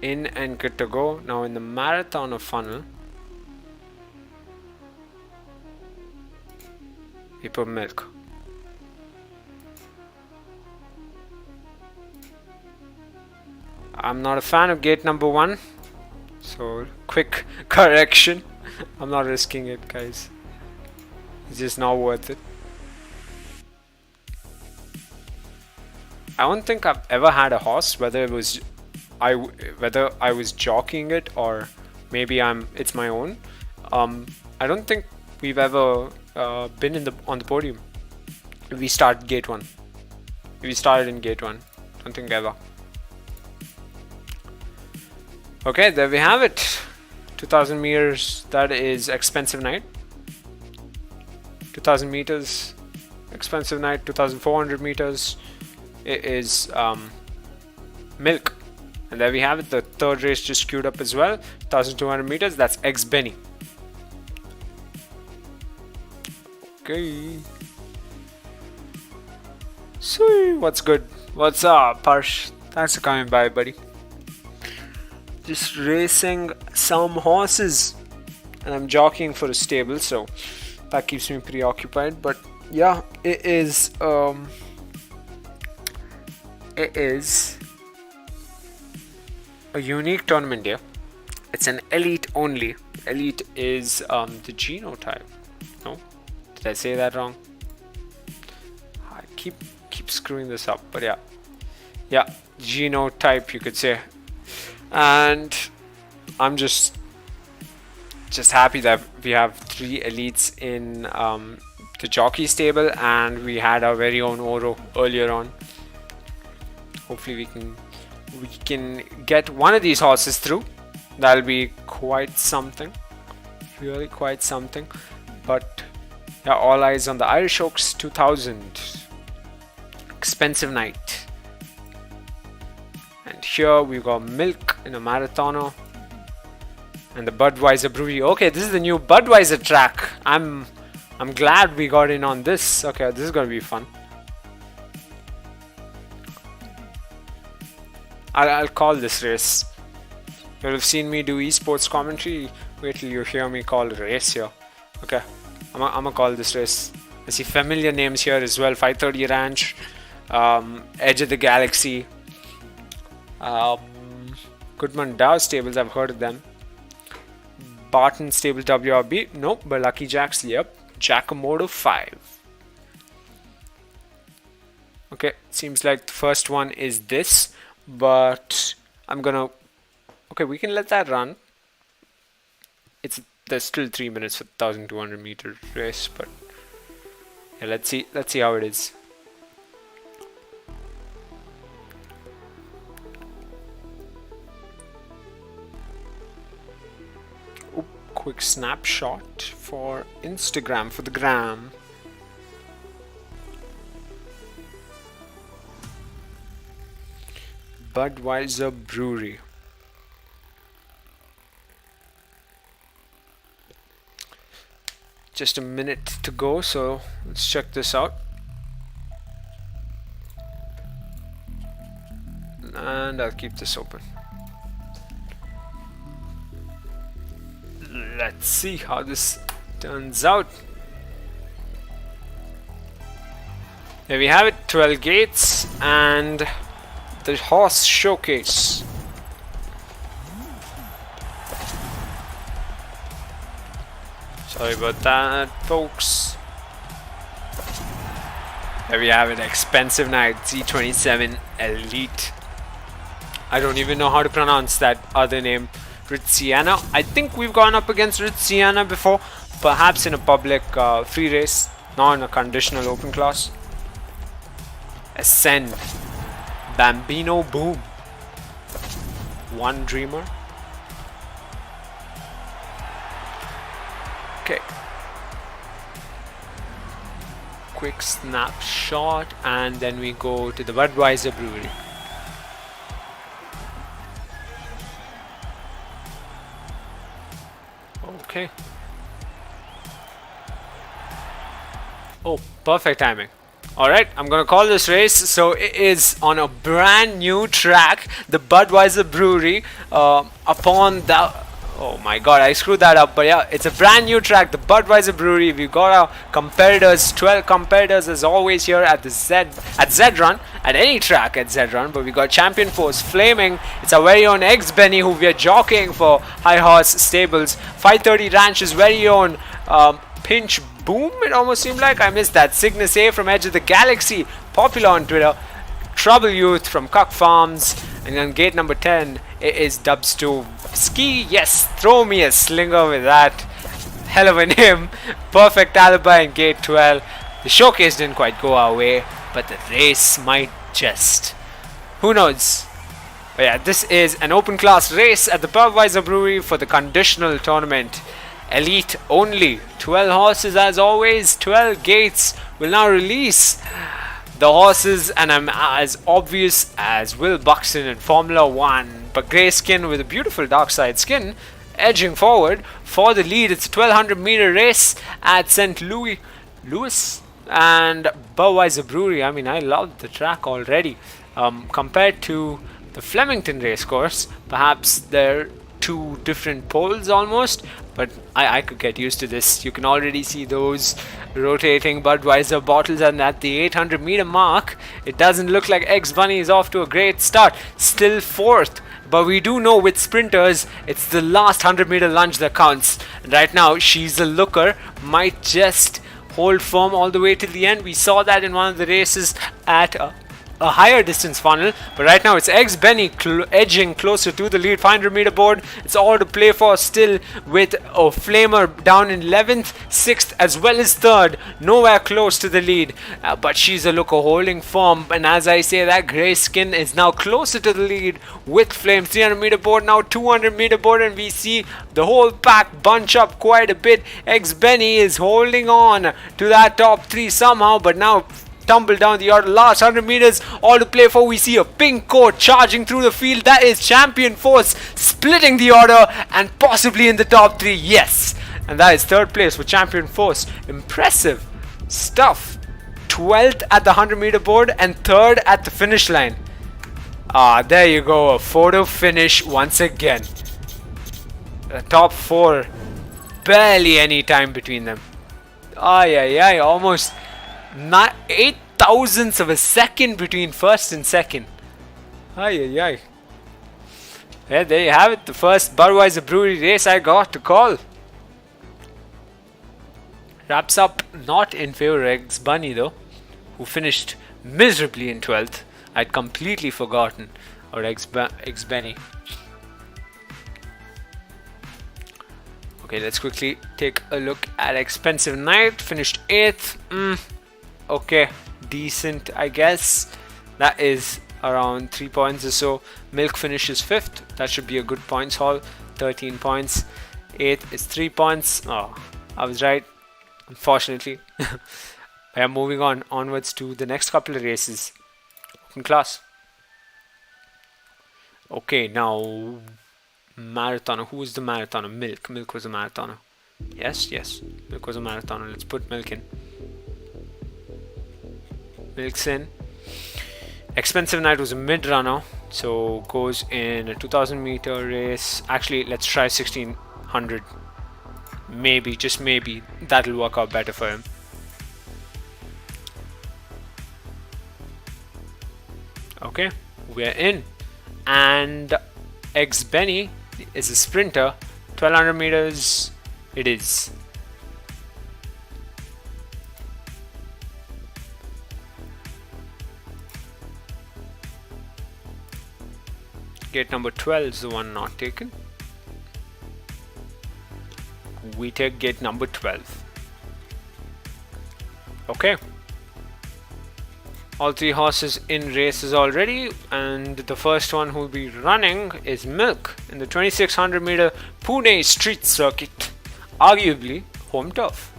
In and good to go. Now in the marathoner funnel, we put Milk. I'm not a fan of gate number 1, so quick correction. I'm not risking it, guys. It's just not worth it. I don't think I've ever had a horse, whether I was jockeying it or maybe it's my own. I don't think we've ever been on the podium. We started gate 1. We started in gate 1. Don't think ever. Okay, there we have it. 2000 meters, that is Expensive Night. 2000 meters, Expensive Night. 2400 meters, it is Milk. And there we have it, the third race just queued up as well. 1200 meters, that's X Benny. Okay. So, what's good? What's up, Parsh? Thanks for coming by, buddy. Just racing some horses, and I'm jockeying for a stable, so that keeps me preoccupied. But yeah, it is a unique tournament here. It's an elite only. Elite is the genotype. No, did I say that wrong? I keep screwing this up, but yeah, genotype, you could say. And I'm just happy that we have 3 elites in the jockey stable, and we had our very own Oro earlier on. Hopefully we can get one of these horses through. That'll be quite something, really quite something. But yeah, all eyes on the Irish Oaks 2000. Expensive night. And here we've got Milk in a marathoner. And the Budweiser Brewery. Okay, this is the new Budweiser track. I'm glad we got in on this. Okay, this is gonna be fun. I'll call this race. You'll have seen me do esports commentary. Wait till you hear me call a race here. Okay, I'm gonna call this race. I see familiar names here as well. 530 Ranch, Edge of the Galaxy, Goodman Dow Stables. I've heard of them. Barton Stable WRB. Nope, but Lucky Jacks. Yep. Giacomodo 5. Okay, seems like the first one is this, but I'm gonna. Okay, we can let that run. There's still 3 minutes for 1,200 meter race, but yeah, let's see how it is. Oop, quick snapshot for Instagram, for the gram. Budweiser Brewery. Just a minute to go, so let's check this out. And I'll keep this open. Let's see how this turns out. There we have it, 12 gates and the horse showcase. Sorry about that, folks. There we have it, expensive night, Z27 Elite. I don't even know how to pronounce that other name, Ritziana. I think we've gone up against Ritziana before, perhaps in a public free race, not in a conditional open class. Ascend, Bambino Boom, One Dreamer. Okay. Quick snapshot, and then we go to the Budweiser Brewery. Okay. Oh, perfect timing. Alright, I'm gonna call this race. So it is on a brand new track, the Budweiser Brewery, upon the... Oh my god, I screwed that up, but yeah, it's a brand new track, the Budweiser Brewery. We've got our competitors, 12 competitors as always here at the Zed Run, at any track at Zed Run, but we got Champion Force Flaming. It's our very own ex-Benny who we are jockeying for High Horse Stables. 530 Ranch's very own Pinch Boom, it almost seemed like. I missed that. Cygnus A from Edge of the Galaxy, popular on Twitter. Trouble Youth from Cuck Farms. And then gate number 10, it is Dubstovski. Yes, throw me a slinger with that. Hell of a name. Perfect alibi in gate 12. The showcase didn't quite go our way, but the race might just. Who knows? But yeah, this is an open class race at the Budweiser Brewery for the conditional tournament. Elite only. 12 horses as always. 12 gates will now release the horses, and I'm as obvious as Will Buxton in Formula 1, but grey skin with a beautiful dark side skin, edging forward for the lead. It's a 1200 meter race at St. Louis and Budweiser Brewery. I mean, I love the track already. Compared to the Flemington race course, perhaps they're two different poles almost, but I could get used to this. You can already see those rotating Budweiser bottles, and at the 800 meter mark, it doesn't look like X Bunny is off to a great start. Still fourth, but we do know with sprinters, it's the last 100 meter lunge that counts. And right now, She's a Looker might just hold firm all the way till the end. We saw that in one of the races at a higher distance funnel, but right now it's Eggs Benny edging closer to the lead 500 meter board. It's all to play for still, with a Flamer down in 11th, 6th as well as 3rd, nowhere close to the lead, but she's a looker holding firm, and as I say, that grey skin is now closer to the lead with Flame. 300 meter board, now 200 meter board, and we see the whole pack bunch up quite a bit. Eggs Benny is holding on to that top 3 somehow, but now tumble down the order. Last 100 meters, all to play for. We see a pink coat charging through the field. That is Champion Force splitting the order and possibly in the top 3. Yes, and that is 3rd place for Champion Force. Impressive stuff. 12th at the 100 meter board and 3rd at the finish line. There you go, a photo finish once again. The top 4, barely any time between them. Almost 8 thousandths of a second between first and second. Yeah, there you have it, the first Budweiser Brewery race I got to call. Wraps up not in favor of Eggs Bunny though, who finished miserably in 12th. I'd completely forgotten about Eggs Benny. Okay, let's quickly take a look at Expensive Night. Finished 8th. Okay, decent I guess. That is around 3 points or so. Milk finishes 5th. That should be a good points haul. 13 points. 8th is 3 points. Oh, I was right, unfortunately. I am moving onwards to the next couple of races. Open class. Okay, now marathoner. Who was the marathoner? Milk. Milk was a marathoner. Yes. Milk was a marathoner. Let's put Milk in. Milk's in. Expensive Night was a mid runner, so goes in a 2000 meter race. Actually, let's try 1600. Maybe, just maybe, that'll work out better for him. Okay, we're in. And Eggs Benny is a sprinter. 1200 meters it is. Gate number 12 is the one not taken. We take gate number 12. Okay. All 3 horses in races already, and the first one who will be running is Milk in the 2600 meter Pune street circuit, arguably home turf.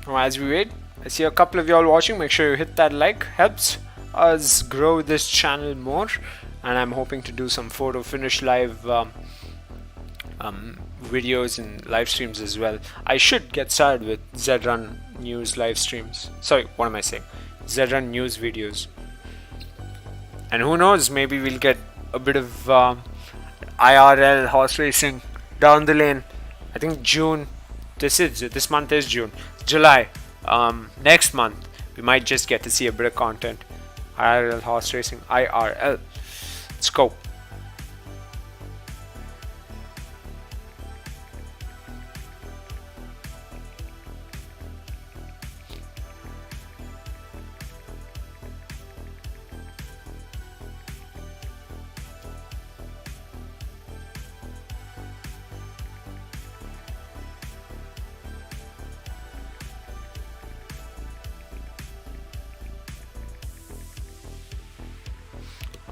Now as we wait, I see a couple of y'all watching. Make sure you hit that like, helps us grow this channel more, and I'm hoping to do some photo finish live videos and live streams as well. I should get started with Zed Run news live streams. Sorry, what am I saying? Zed Run news videos. And who knows, maybe we'll get a bit of IRL horse racing down the lane. I think June. This month is June. July. Next month we might just get to see a bit of content. IRL horse racing. IRL. Let's go.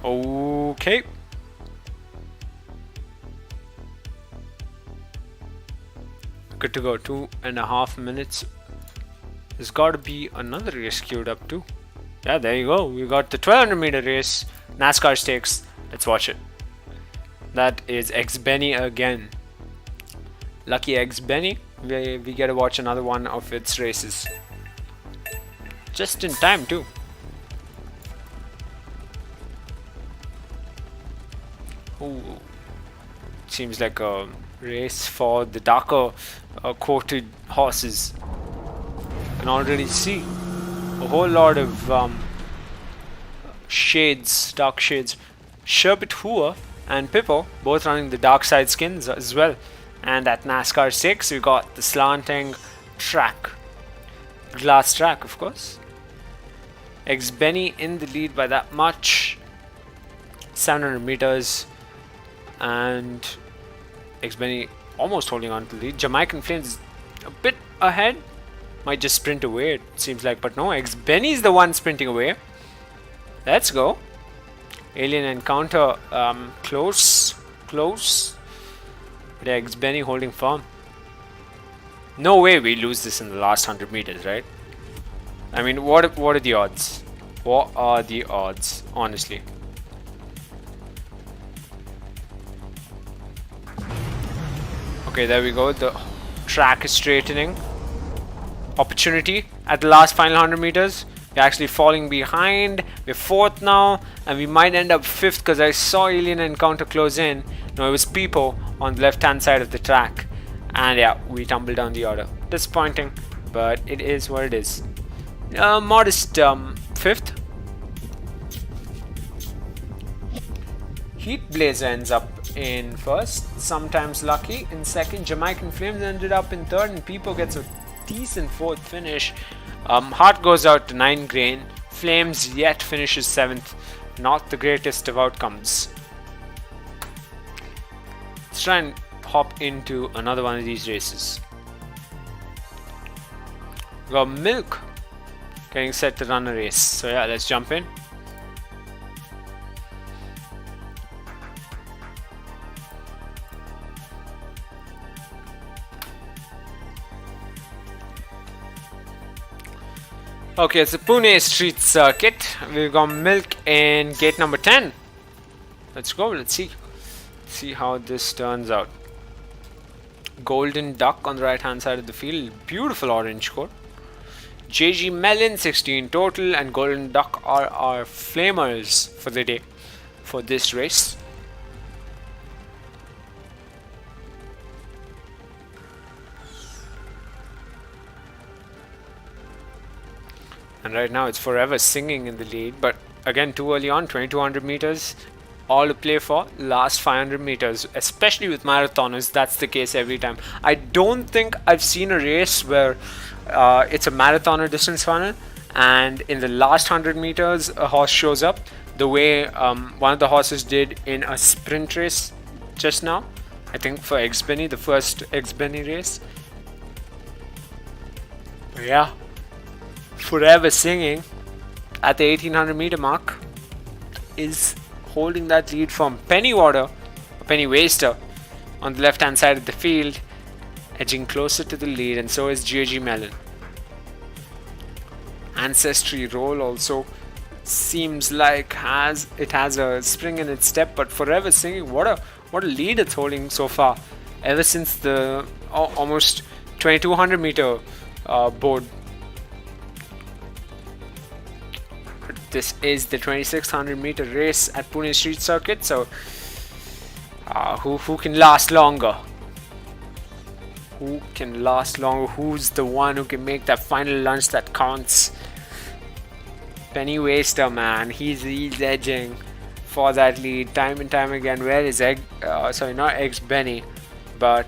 Okay. Good to go. 2.5 minutes. There's got to be another race queued up too. Yeah, there you go. We got the 1200 meter race, NASCAR stakes. Let's watch it. That is Eggs Benny again. Lucky Eggs Benny. We get to watch another one of its races. Just in time too. Ooh. Seems like a race for the darker coated horses. I can already see a whole lot of shades, dark shades. Sherbet Hooer and Pippo both running the dark side skins as well. And at NASCAR 6 we got the slanting track, glass track of course. Benny in the lead by that much, 700 meters, and Benny almost holding on to the lead. Jamaican Flames a bit ahead, might just sprint away it seems like, but no, Benny is the one sprinting away. Let's go. Alien Encounter close, but Benny holding firm. No way we lose this in the last 100 meters, right? I mean, what are the odds? What are the odds, honestly? Okay, there we go. The track is straightening. Opportunity at the last final 100 meters. We're actually falling behind. We're 4th now, and we might end up 5th because I saw Alien Encounter close in. No, it was Peepo on the left-hand side of the track. And yeah, we tumbled down the order. Disappointing, but it is what it is. Modest 5th. Heat Blazer ends up in 1st, sometimes lucky. In 2nd, Jamaican Flames ended up in 3rd, and Peepo gets a decent 4th finish. Heart goes out to 9 grain. Flames yet finishes 7th. Not the greatest of outcomes. Let's try and hop into another one of these races. We got Milk getting set to run a race. So yeah, let's jump in. Okay, it's the Pune Street Circuit. We've got Milk in gate number 10. Let's go, let's see how this turns out. Golden Duck on the right hand side of the field. Beautiful orange coat. JG Melon 16 total, and Golden Duck are our flamers for the day for this race. And right now it's Forever Singing in the lead, but again too early on. 2200 meters, all to play for. Last 500 meters, especially with marathoners, that's the case every time. I don't think I've seen a race where it's a marathoner distance funnel and in the last 100 meters a horse shows up the way one of the horses did in a sprint race just now. I think for Benny, the first Benny race. But yeah, Forever Singing at the 1800 meter mark is holding that lead from Penny Waster on the left hand side of the field, edging closer to the lead, and so is JG Melon. Ancestry Roll also seems like it has a spring in its step, but Forever Singing, what a lead it's holding so far ever since the almost 2200 meter board. This is the 2600 meter race at Pune Street Circuit, so who can last longer? Who can last longer? Who's the one who can make that final lunge that counts? Penny Waster, man, he's edging for that lead time and time again. Where is sorry, not Benny, but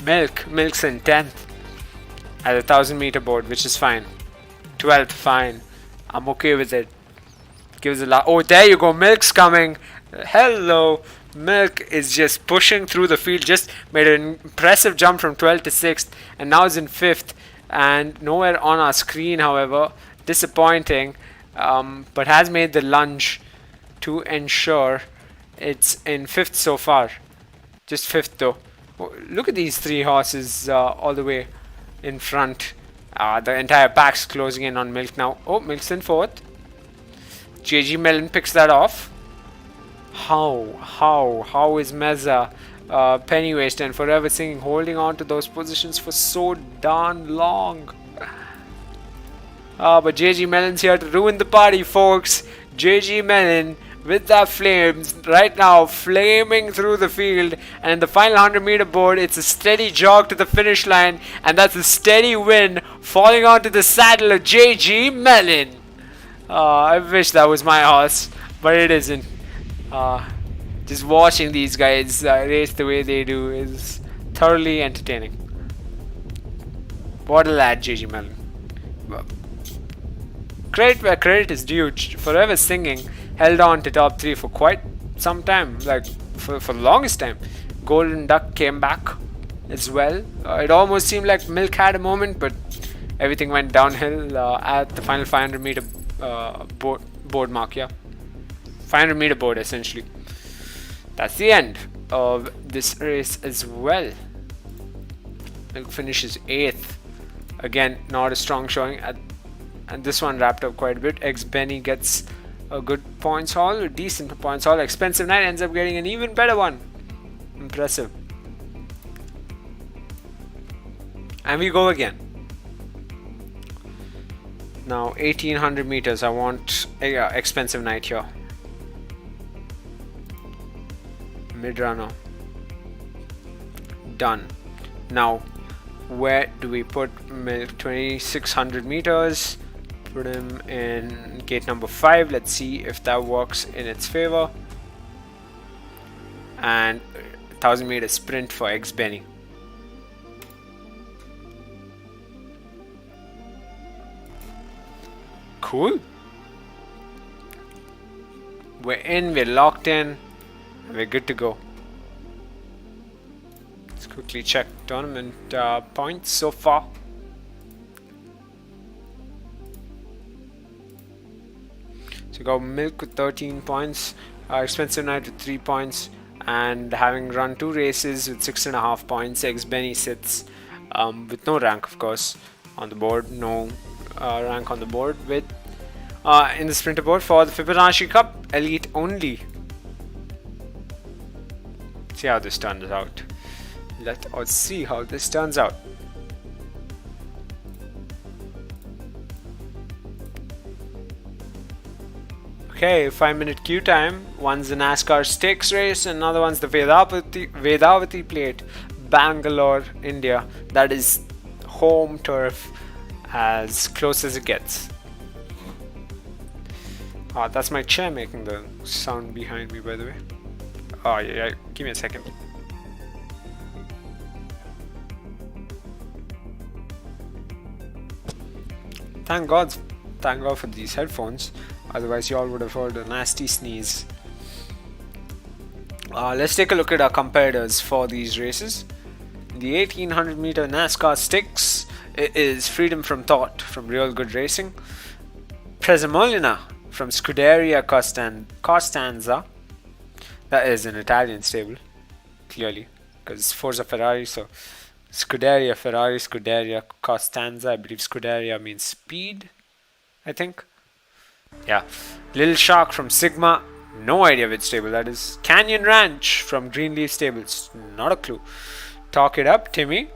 Milk's in 10th at the 1000 meter board, which is fine. 12th, fine. I'm okay with it. Gives a lot. Oh, there you go. Milk's coming. Hello. Milk is just pushing through the field. Just made an impressive jump from 12th to 6th, and now is in 5th. And nowhere on our screen, however. Disappointing. But has made the lunge to ensure it's in 5th so far. Just 5th though. Oh, look at these 3 horses all the way in front. The entire pack's closing in on Milk now. Oh, Milk's in 4th. JG Melon picks that off. How is Meza, Penny Waster, and Forever Singing holding on to those positions for so darn long? But JG Melon's here to ruin the party, folks. JG Melon with that flames right now, flaming through the field, and in the final 100 meter board it's a steady jog to the finish line, and that's a steady win falling onto the saddle of JG Melon. I wish that was my horse, but it isn't. Just watching these guys race the way they do is thoroughly entertaining. What a lad, JG Mellon. Credit where credit is due. Forever Singing held on to top 3 for quite some time, like for the longest time. Golden Duck came back as well. It almost seemed like Milk had a moment, but everything went downhill at the final 500 meter board mark. Yeah, 500 meter board essentially. That's the end of this race as well. Milk finishes 8th. Again, not a strong showing, and this one wrapped up quite a bit. Ex Benny gets a good points haul, a decent points haul. Expensive Night ends up getting an even better one. Impressive. And we go again. Now 1800 meters. I want Expensive Night here. Mid runner. Done. Now, where do we put Milk? 2600 meters. Put him in gate number 5. Let's see if that works in its favor. And 1000 meter sprint for Ex Benny. Cool. We're in, we're locked in, we're good to go. Let's quickly check tournament points so far. So we got Milk with 13 points, Expensive Night with 3 points, and having run 2 races with 6.5 points, Ex Benny sits with no rank, of course, on the board. No rank on the board with in the sprinter board for the Fibonacci Cup Elite only. See how this turns out. Let us see how this turns out. Okay, 5-minute queue time. One's the NASCAR Stakes race, and another one's the Vedavati Plate, Bangalore, India. That is home turf, as close as it gets. That's my chair making the sound behind me, by the way. Oh yeah, give me a second. Thank God for these headphones, otherwise you all would have heard a nasty sneeze. Let's take a look at our competitors for these races. The 1800 meter NASCAR Stakes is Freedom from Thought from Real Good Racing, Presamolina from Scuderia Costanza. That is an Italian stable, clearly, because it's Forza Ferrari. So Scuderia Ferrari, Scuderia Costanza. I believe Scuderia means speed, I think. Yeah. Little Shark from Sigma. No idea which stable that is. Canyon Ranch from Greenleaf Stables. Not a clue. Talk It Up, Timmy.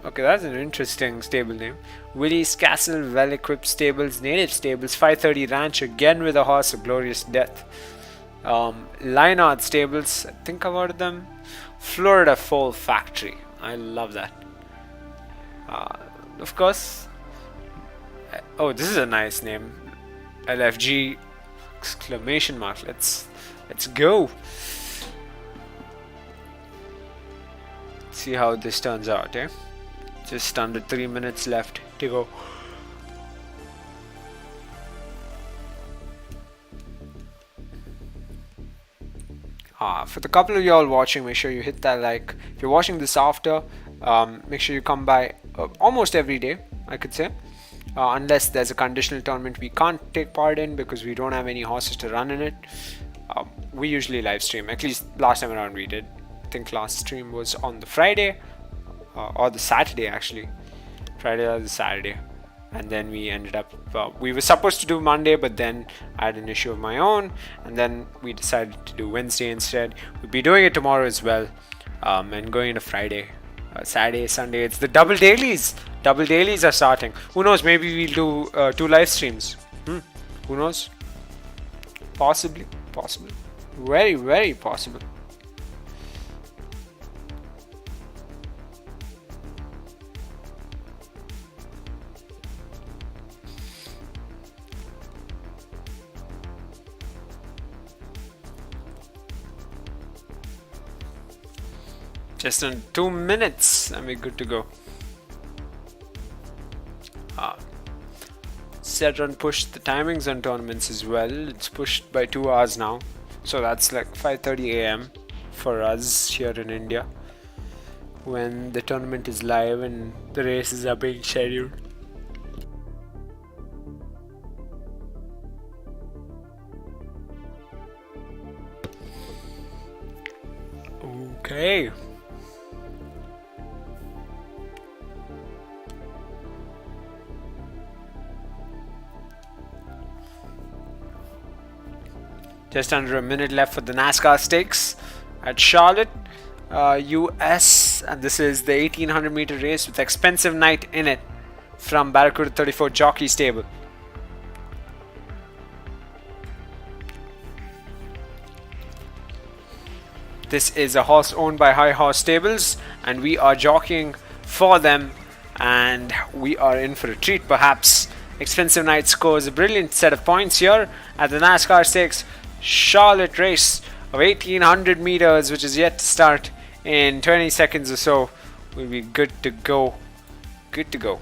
Okay, that's an interesting stable name. Willie's Castle, Well-Equipped Stables, Native Stables, 530 Ranch, again with a horse, a glorious death. Lionard Stables, I think I've heard of them. Florida Foal Factory, I love that. Of course. Oh, this is a nice name. LFG exclamation mark. Let's go. See how this turns out, eh? Just under 3 minutes left to go. For the couple of y'all watching, make sure you hit that like. If you're watching this after, make sure you come by almost every day, I could say. Unless there's a conditional tournament we can't take part in because we don't have any horses to run in it. We usually live stream, at least last time around we did. I think last stream was on the Friday or the Saturday, actually. Friday or the Saturday. And then we ended up, we were supposed to do Monday, but then I had an issue of my own, and then we decided to do Wednesday instead. We'll be doing it tomorrow as well, and going into Friday, Saturday, Sunday. It's the double dailies. Double dailies are starting. Who knows? Maybe we'll do 2 live streams. Who knows? Possibly. Very, very possible. Just in 2 minutes and we're good to go. Zed Run pushed the timings on tournaments as well. It's pushed by 2 hours now. So that's like 5:30 a.m. for us here in India, when the tournament is live and the races are being scheduled. Okay. Just under a minute left for the NASCAR Stakes at Charlotte, US, and this is the 1800 meter race with Expensive Night in it from Barracuda34 Jockey Stable. This is a horse owned by High Horse Stables, and we are jockeying for them, and we are in for a treat perhaps. Expensive Night scores a brilliant set of points here at the NASCAR Stakes Charlotte race of 1800 meters, which is yet to start in 20 seconds or so. We'll be good to go. Good to go.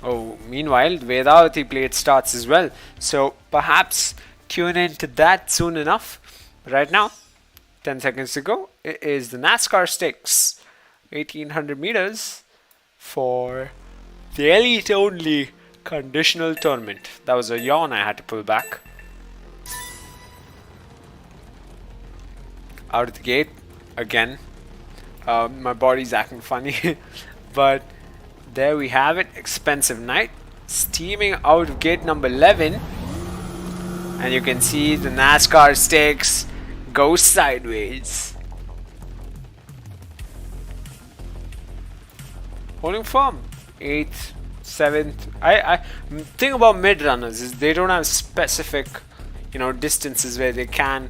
Oh, meanwhile, the Vedavati plate starts as well, so perhaps tune in to that soon enough. But right now, 10 seconds to go. It is the NASCAR Stakes 1800 meters for the elite only conditional tournament. That was a yawn I had to pull back. Out of the gate again. My body's acting funny. But there we have it. Expensive Night steaming out of gate number 11. And you can see the NASCAR Stakes go sideways. Holding firm. 8th, 7th. I thing about mid runners is they don't have specific, distances where they can,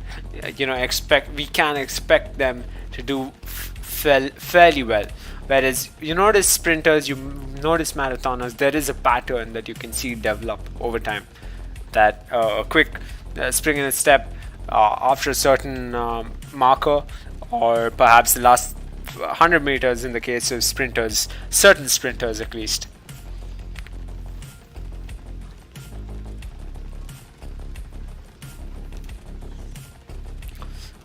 we can expect them to do fairly well. Whereas you notice sprinters, you notice marathoners, there is a pattern that you can see develop over time. That a quick spring in a step after a certain marker, or perhaps the last 100 meters in the case of sprinters, certain sprinters at least.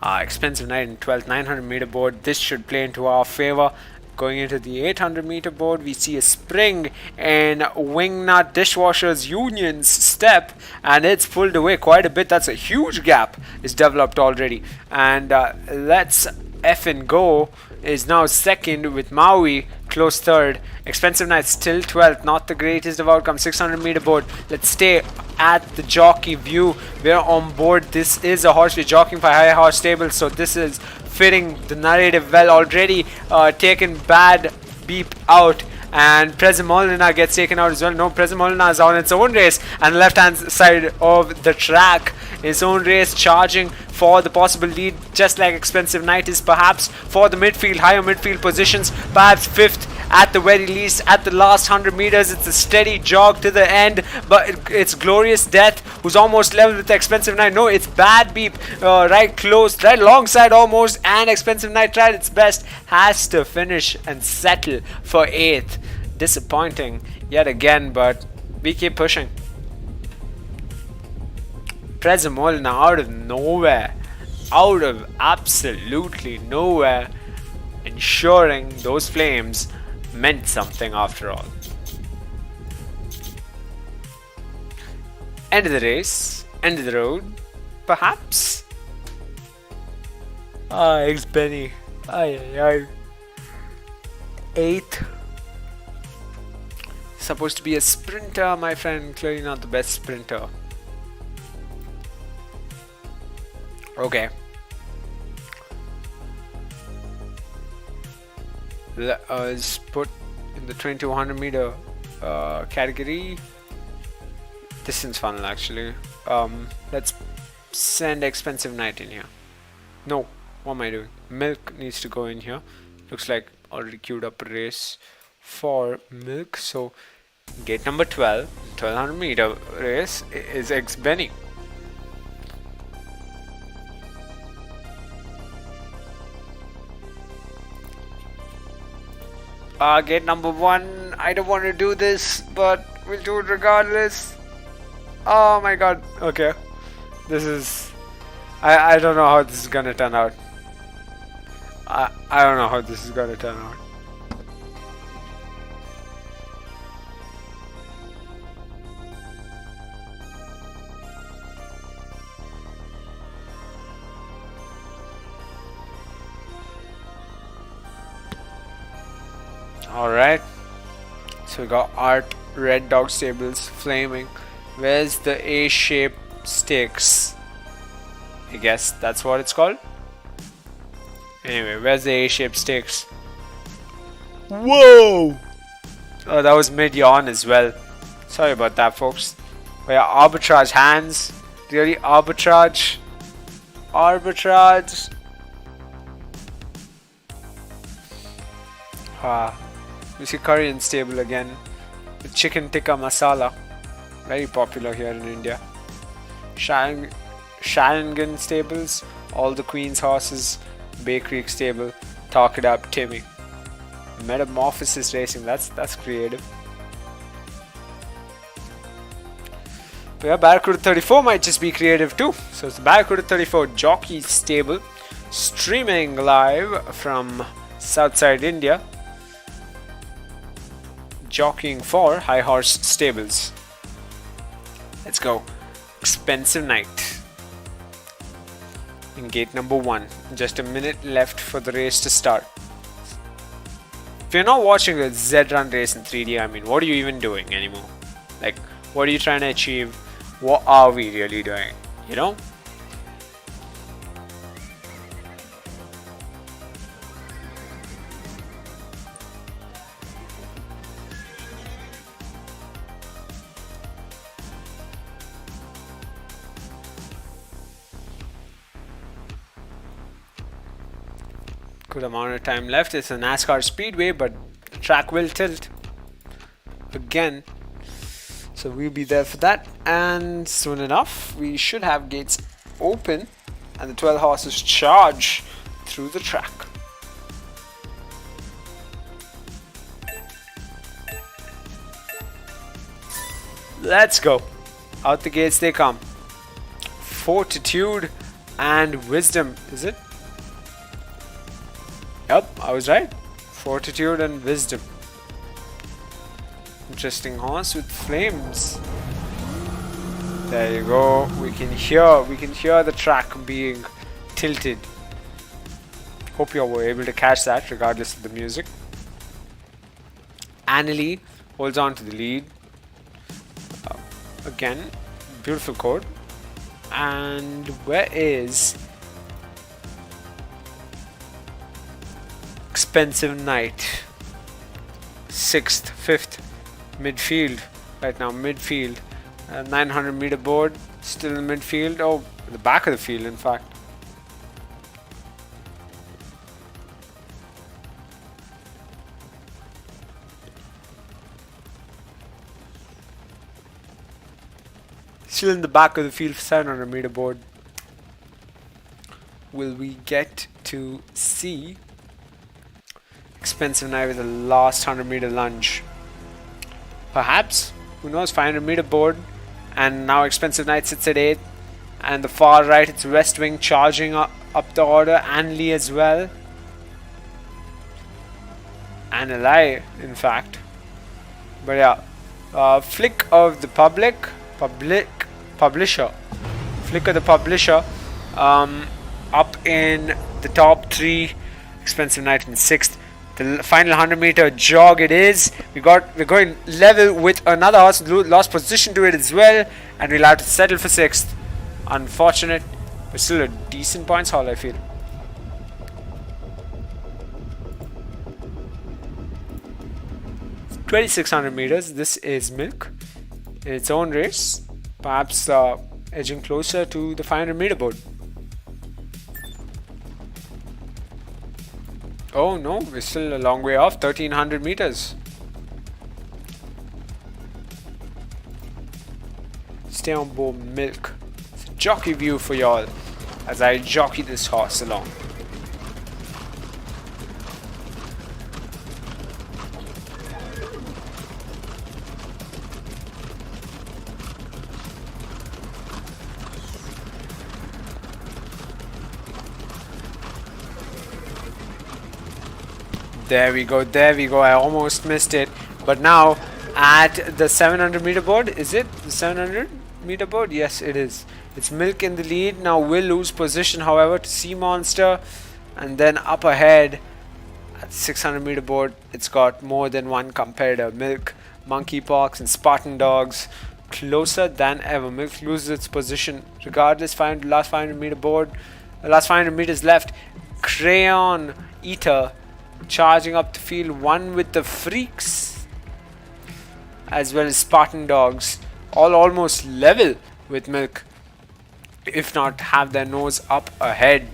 Expensive Night in 12th 900 meter board. This should play into our favor. Going into the 800 meter board, we see a spring in Wingnut Dishwashers Union's step, and it's pulled away quite a bit. That's a huge gap is developed already. And Let's Effin' Go is now second with Maui close third. Expensive Night still 12th, not the greatest of outcomes. 600 meter board. Let's stay at the jockey view. We're on board. This is a horse we're jockeying for High Horse Stables, so this is fitting the narrative well. Already taken bad beep out, and Prezimolina gets taken out as well. No, Prezimolina is on its own race, and the left hand side of the track, its own race, charging for the possible lead, just like Expensive Night is perhaps for the midfield, higher midfield positions, perhaps 5th at the very least. At the last 100 meters, it's a steady jog to the end, but it's Glorious Death who's almost level with Expensive Night. No, it's Bad Beep, right close, right alongside almost, and Expensive Night tried its best, has to finish and settle for 8th. Disappointing yet again, but we keep pushing. Prezimolina out of nowhere, out of absolutely nowhere, ensuring those flames meant something after all. End of the race, end of the road, perhaps. Ex-Benny. 8th. Supposed to be a sprinter, my friend. Clearly not the best sprinter. Okay. Let's put in the 2200 meter category. Distance funnel actually. Let's send Expensive Night in here. No, what am I doing? Milk needs to go in here. Looks like already queued up a race for Milk. So gate number 12, 1200 meter race is Ex-Benny. Gate number 1. I don't want to do this, but we'll do it regardless. Oh my god. Okay. This is... I don't know how this is gonna turn out. I don't know how this is gonna turn out. Alright. So we got Art, Red Dog Stables, Flaming. Where's the A-shaped stakes? I guess that's what it's called. Anyway, where's the A-shaped stakes? Whoa! Oh, that was mid-yawn as well. Sorry about that, folks. Oh yeah, arbitrage hands. Really, arbitrage? Arbitrage? You see Korean stable again. The chicken tikka masala. Very popular here in India. Sharingan stables. All the Queen's horses. Bay Creek stable. Talk It Up Timmy. Metamorphosis racing. That's creative. But yeah, Barracuda34 might just be creative too. So it's the Barracuda34 jockey stable. Streaming live from Southside India. Jockeying for High Horse Stables. Let's go. Expensive night. In gate number 1. Just a minute left for the race to start. If you're not watching a Zed Run race in 3D, I mean, what are you even doing anymore? Like, what are you trying to achieve? What are we really doing? You know? Good amount of time left. It's a NASCAR speedway, but the track will tilt again, so we'll be there for that. And soon enough we should have gates open and the 12 horses charge through the track. Let's go. Out the gates they come. Fortitude and Wisdom, is it? Yep, I was right. Fortitude and Wisdom. Interesting horse with flames. There you go. We can hear the track being tilted. Hope you were able to catch that regardless of the music. Annalie holds on to the lead. Again, beautiful code. And where is Expensive Night? 6th, 5th, midfield. Right now, midfield. 900 meter board, still in midfield. Oh, the back of the field, in fact. Still in the back of the field, 700 meter board. Will we get to see Expensive Night with the last 100 meter lunge? Perhaps. Who knows? 500 meter board. And now Expensive Night sits at 8th. And the far right, it's West Wing charging up the order. Annalie as well. Annalie, in fact. But yeah. Flick of the Publisher. Flick of the Publisher. Up in the top 3. Expensive Night in 6th. The final 100 meter jog it is. We're going level with another horse. Lost position to it as well. And we'll have to settle for 6th. Unfortunate. But still a decent points haul, I feel. $2,600 meters. This is Milk. In its own race. Perhaps edging closer to the 500 meter board. Oh no, we're still a long way off, 1300 meters. Stay on board, Milk. It's a jockey view for y'all as I jockey this horse along. There we go, there we go. I almost missed it. But now at the 700 meter board, is it the 700 meter board? Yes, it is. It's Milk in the lead. Now will lose position, however, to Sea Monster. And then up ahead at the 600 meter board, it's got more than one competitor. Milk, Monkeypox, and Spartan Dogs closer than ever. Milk loses its position regardless. Last 500 meter board, last 500 meters left. Crayon Eater charging up the field, one with the Freaks as well as Spartan Dogs, all almost level with Milk, if not have their nose up ahead.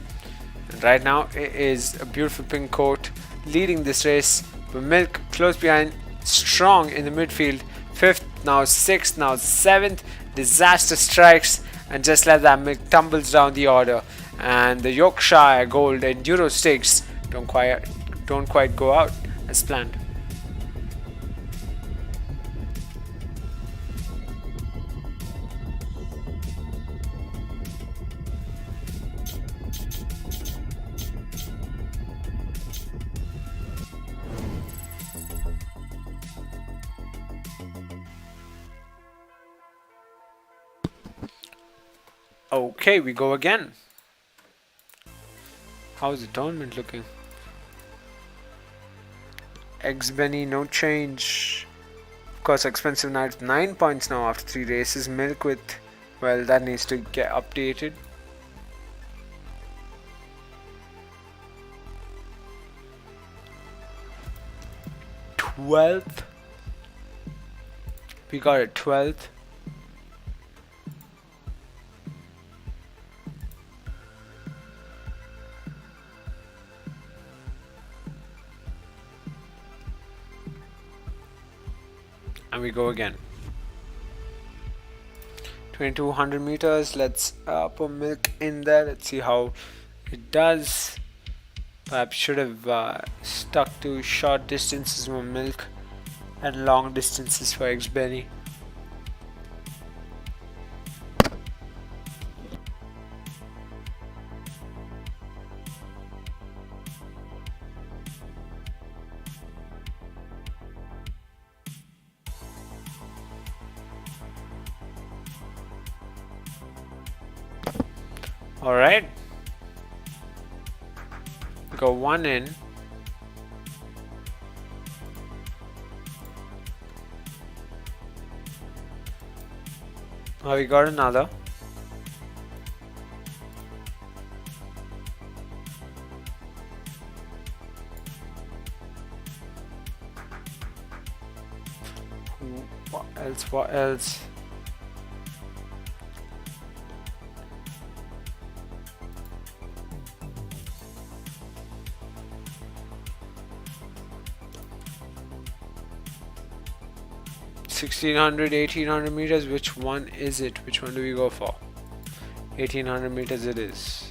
And right now it is a beautiful pink coat leading this race, but Milk close behind, strong in the midfield. 5th, now 6th, now 7th. Disaster strikes, and just like that, Milk tumbles down the order, and the Yorkshire Gold Enduro Stakes don't quite go out as planned. Okay, we go again. How's the tournament looking? Benny, no change. Of course, Expensive Night 9 points now after 3 races. Milk with, well, that needs to get updated. Twelfth. We got it 12th. And we go again. 2200 meters. Let's put Milk in there. Let's see how it does. Perhaps should have stuck to short distances for Milk and long distances for Benny. Alright. Go one in. Now we got another. What else? What else? $1,600, 1,800 meters. Which one is it? Which one do we go for? 1,800 meters it is.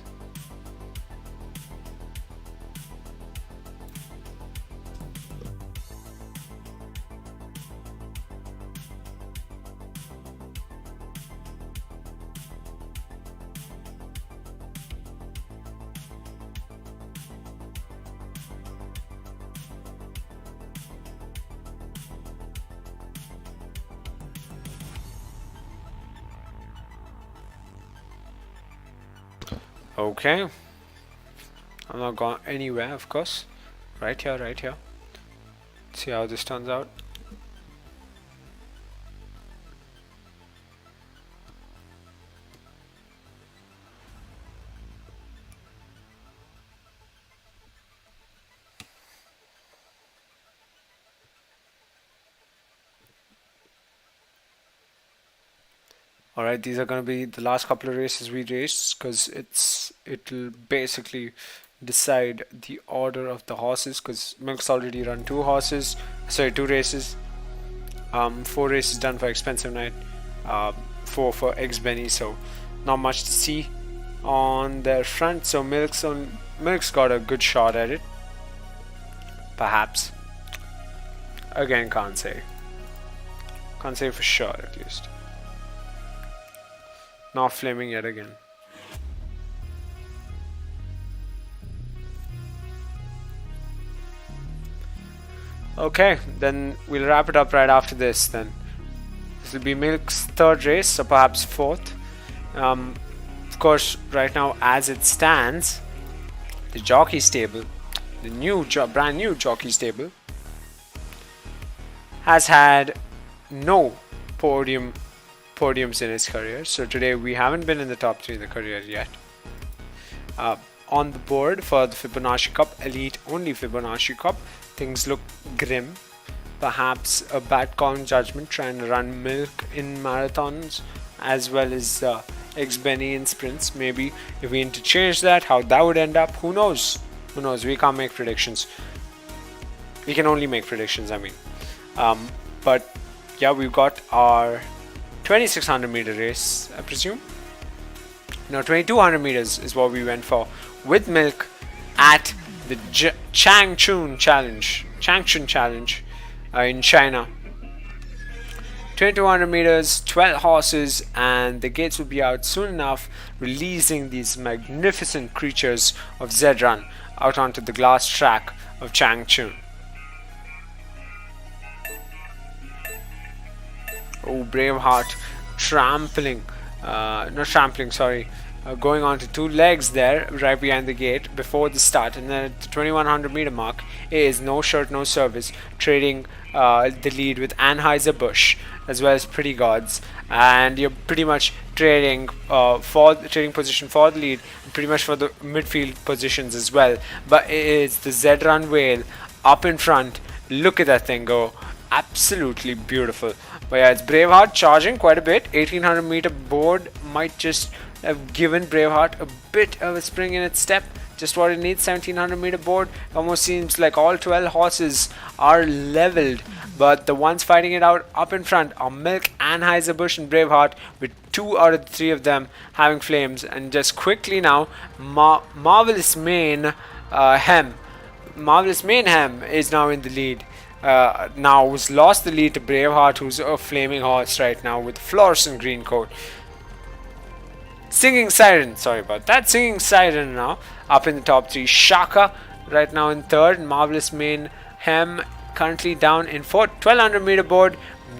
Okay, I'm not going anywhere, of course. Right here, right here. Let's see how this turns out. Alright, these are going to be the last couple of races we race, because it'll basically decide the order of the horses, because Milk's already run 2 races. 4 races done for Expensive Night, 4 for Benny, so not much to see on their front. So Milk's got a good shot at it, perhaps. Again, can't say for sure, at least. Not flaming yet again. Okay, then we'll wrap it up right after this then. This will be Milk's third race, or perhaps fourth. Of course, right now as it stands, the jockey stable, the brand new jockey stable, has had no podiums in his career. So today we haven't been in the top 3 in the career yet. On the board for the Fibonacci Cup, Elite only Fibonacci Cup, things look grim. Perhaps a bad call in judgment trying to run Milk in marathons as well as X-Benny in sprints. Maybe if we interchange that, how that would end up, who knows? Who knows? We can't make predictions. We can only make predictions, I mean. But yeah, we've got our 2600 meter race, I presume. No, 2200 meters is what we went for with Milk at the Changchun Challenge in China. 2200 meters, 12 horses, and the gates will be out soon enough, releasing these magnificent creatures of Zed Run out onto the glass track of Changchun. Oh, Braveheart going on to 2 legs there right behind the gate before the start, and then at the 2100 meter mark is No Shirt No Service trading the lead with Anheuser-Busch as well as Pretty Gods, and you're pretty much trading position for the lead and pretty much for the midfield positions as well. But it's the Zed Run Whale up in front. Look at that thing go, absolutely beautiful. But yeah, it's Braveheart charging quite a bit. 1800 meter board might just have given Braveheart a bit of a spring in its step, just what it needs. 1700 meter board, almost seems like all 12 horses are leveled, but the ones fighting it out up in front are Milk, Anheuser-Busch and Braveheart, with 2 out of the 3 of them having flames. And just quickly now, Marvelous Mane Hem is now in the lead. Now who's lost the lead to Braveheart, who's a flaming horse right now with fluorescent green coat. Singing Siren now up in the top 3. Shaka right now in third, Marvelous Mane Hem currently down in fourth. 1200 meter board,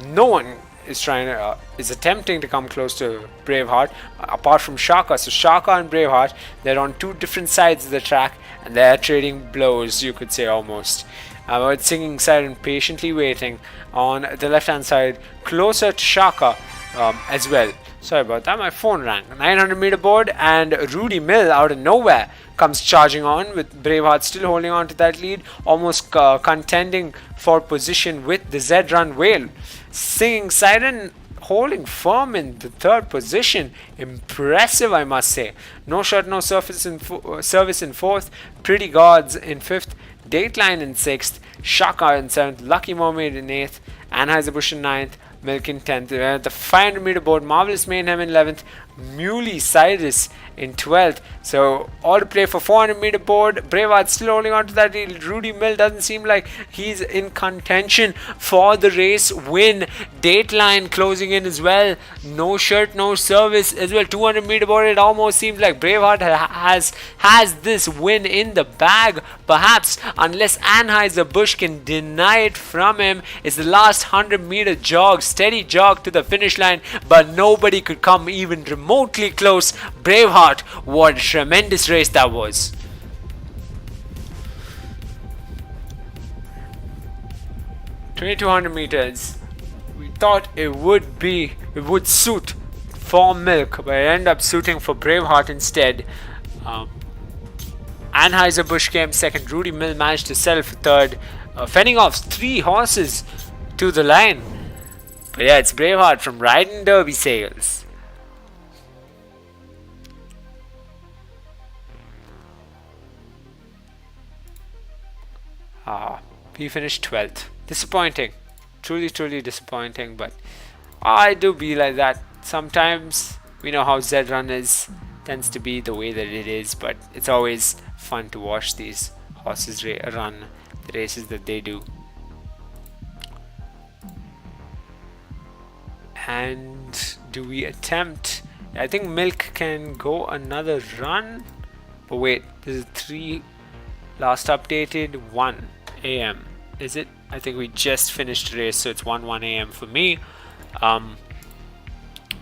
no one is attempting to come close to Braveheart apart from Shaka. So Shaka and Braveheart, they're on 2 different sides of the track and they're trading blows, you could say, almost. With Singing Siren patiently waiting on the left hand side closer to Shaka as well. Sorry about that, my phone rang. 900 meter board, and Rudy Mill out of nowhere comes charging on with Braveheart still holding on to that lead, almost contending for position with the Zed Run Whale. Singing Siren holding firm in the 3rd position. Impressive, I must say. No Shirt No Service in 4th, Pretty Gods in 5th, Dateline in 6th, Shaka in 7th, Lucky Mermaid in 8th, Anheuser-Busch in 9th, Milk in 10th. The 500 meter board, Marvelous Mayhem in 11th, Muley Cyrus in 12th. So all to play for 400 meter board. Braveheart still holding on to that lead. Rudy Mill doesn't seem like he's in contention for the race win. Dateline closing in as well. No Shirt No Service as well. 200 meter board, it almost seems like Braveheart has this win in the bag, perhaps, unless Anheuser-Busch can deny it from him. It's the last 100 meter jog, steady jog to the finish line, but nobody could come even remotely close. Braveheart, what a tremendous race that was. $2,200 meters. We thought it would suit for Milk, but it ended up suiting for Braveheart instead. Anheuser-Busch came second. Rudy Mill managed to settle for third, fending off 3 horses to the line. But yeah, it's Braveheart from Riding Derby Sales. He finished 12th. Disappointing. Truly disappointing, but I do be like that. Sometimes we know how Zed Run tends to be the way that it is, but it's always fun to watch these horses run the races that they do. And do we attempt? I think Milk can go another run, but wait, this is 3 last updated 1 AM is it? I think we just finished the race, so it's 1 a.m. for me.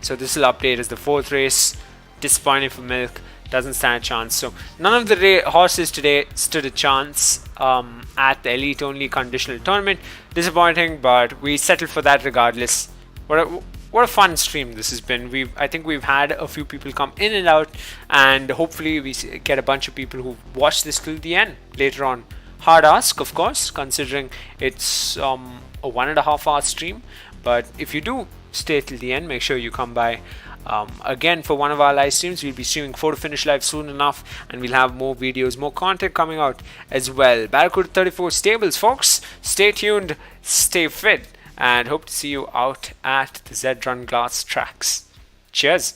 So this will update as the 4th race. Disappointing for Milk, doesn't stand a chance. So none of the horses today stood a chance at the elite only conditional tournament. Disappointing, but we settled for that regardless. What a fun stream this has been. I think we've had a few people come in and out, and hopefully we get a bunch of people who watch this till the end later on. Hard ask, of course, considering it's a 1.5 hour stream, but if you do stay till the end, make sure you come by again for one of our live streams. We'll be streaming Photo Finish Live soon enough, and we'll have more videos, more content coming out as well. Barracuda34 Stables, folks, stay tuned, stay fit, and hope to see you out at the Zed Run Glass tracks. Cheers.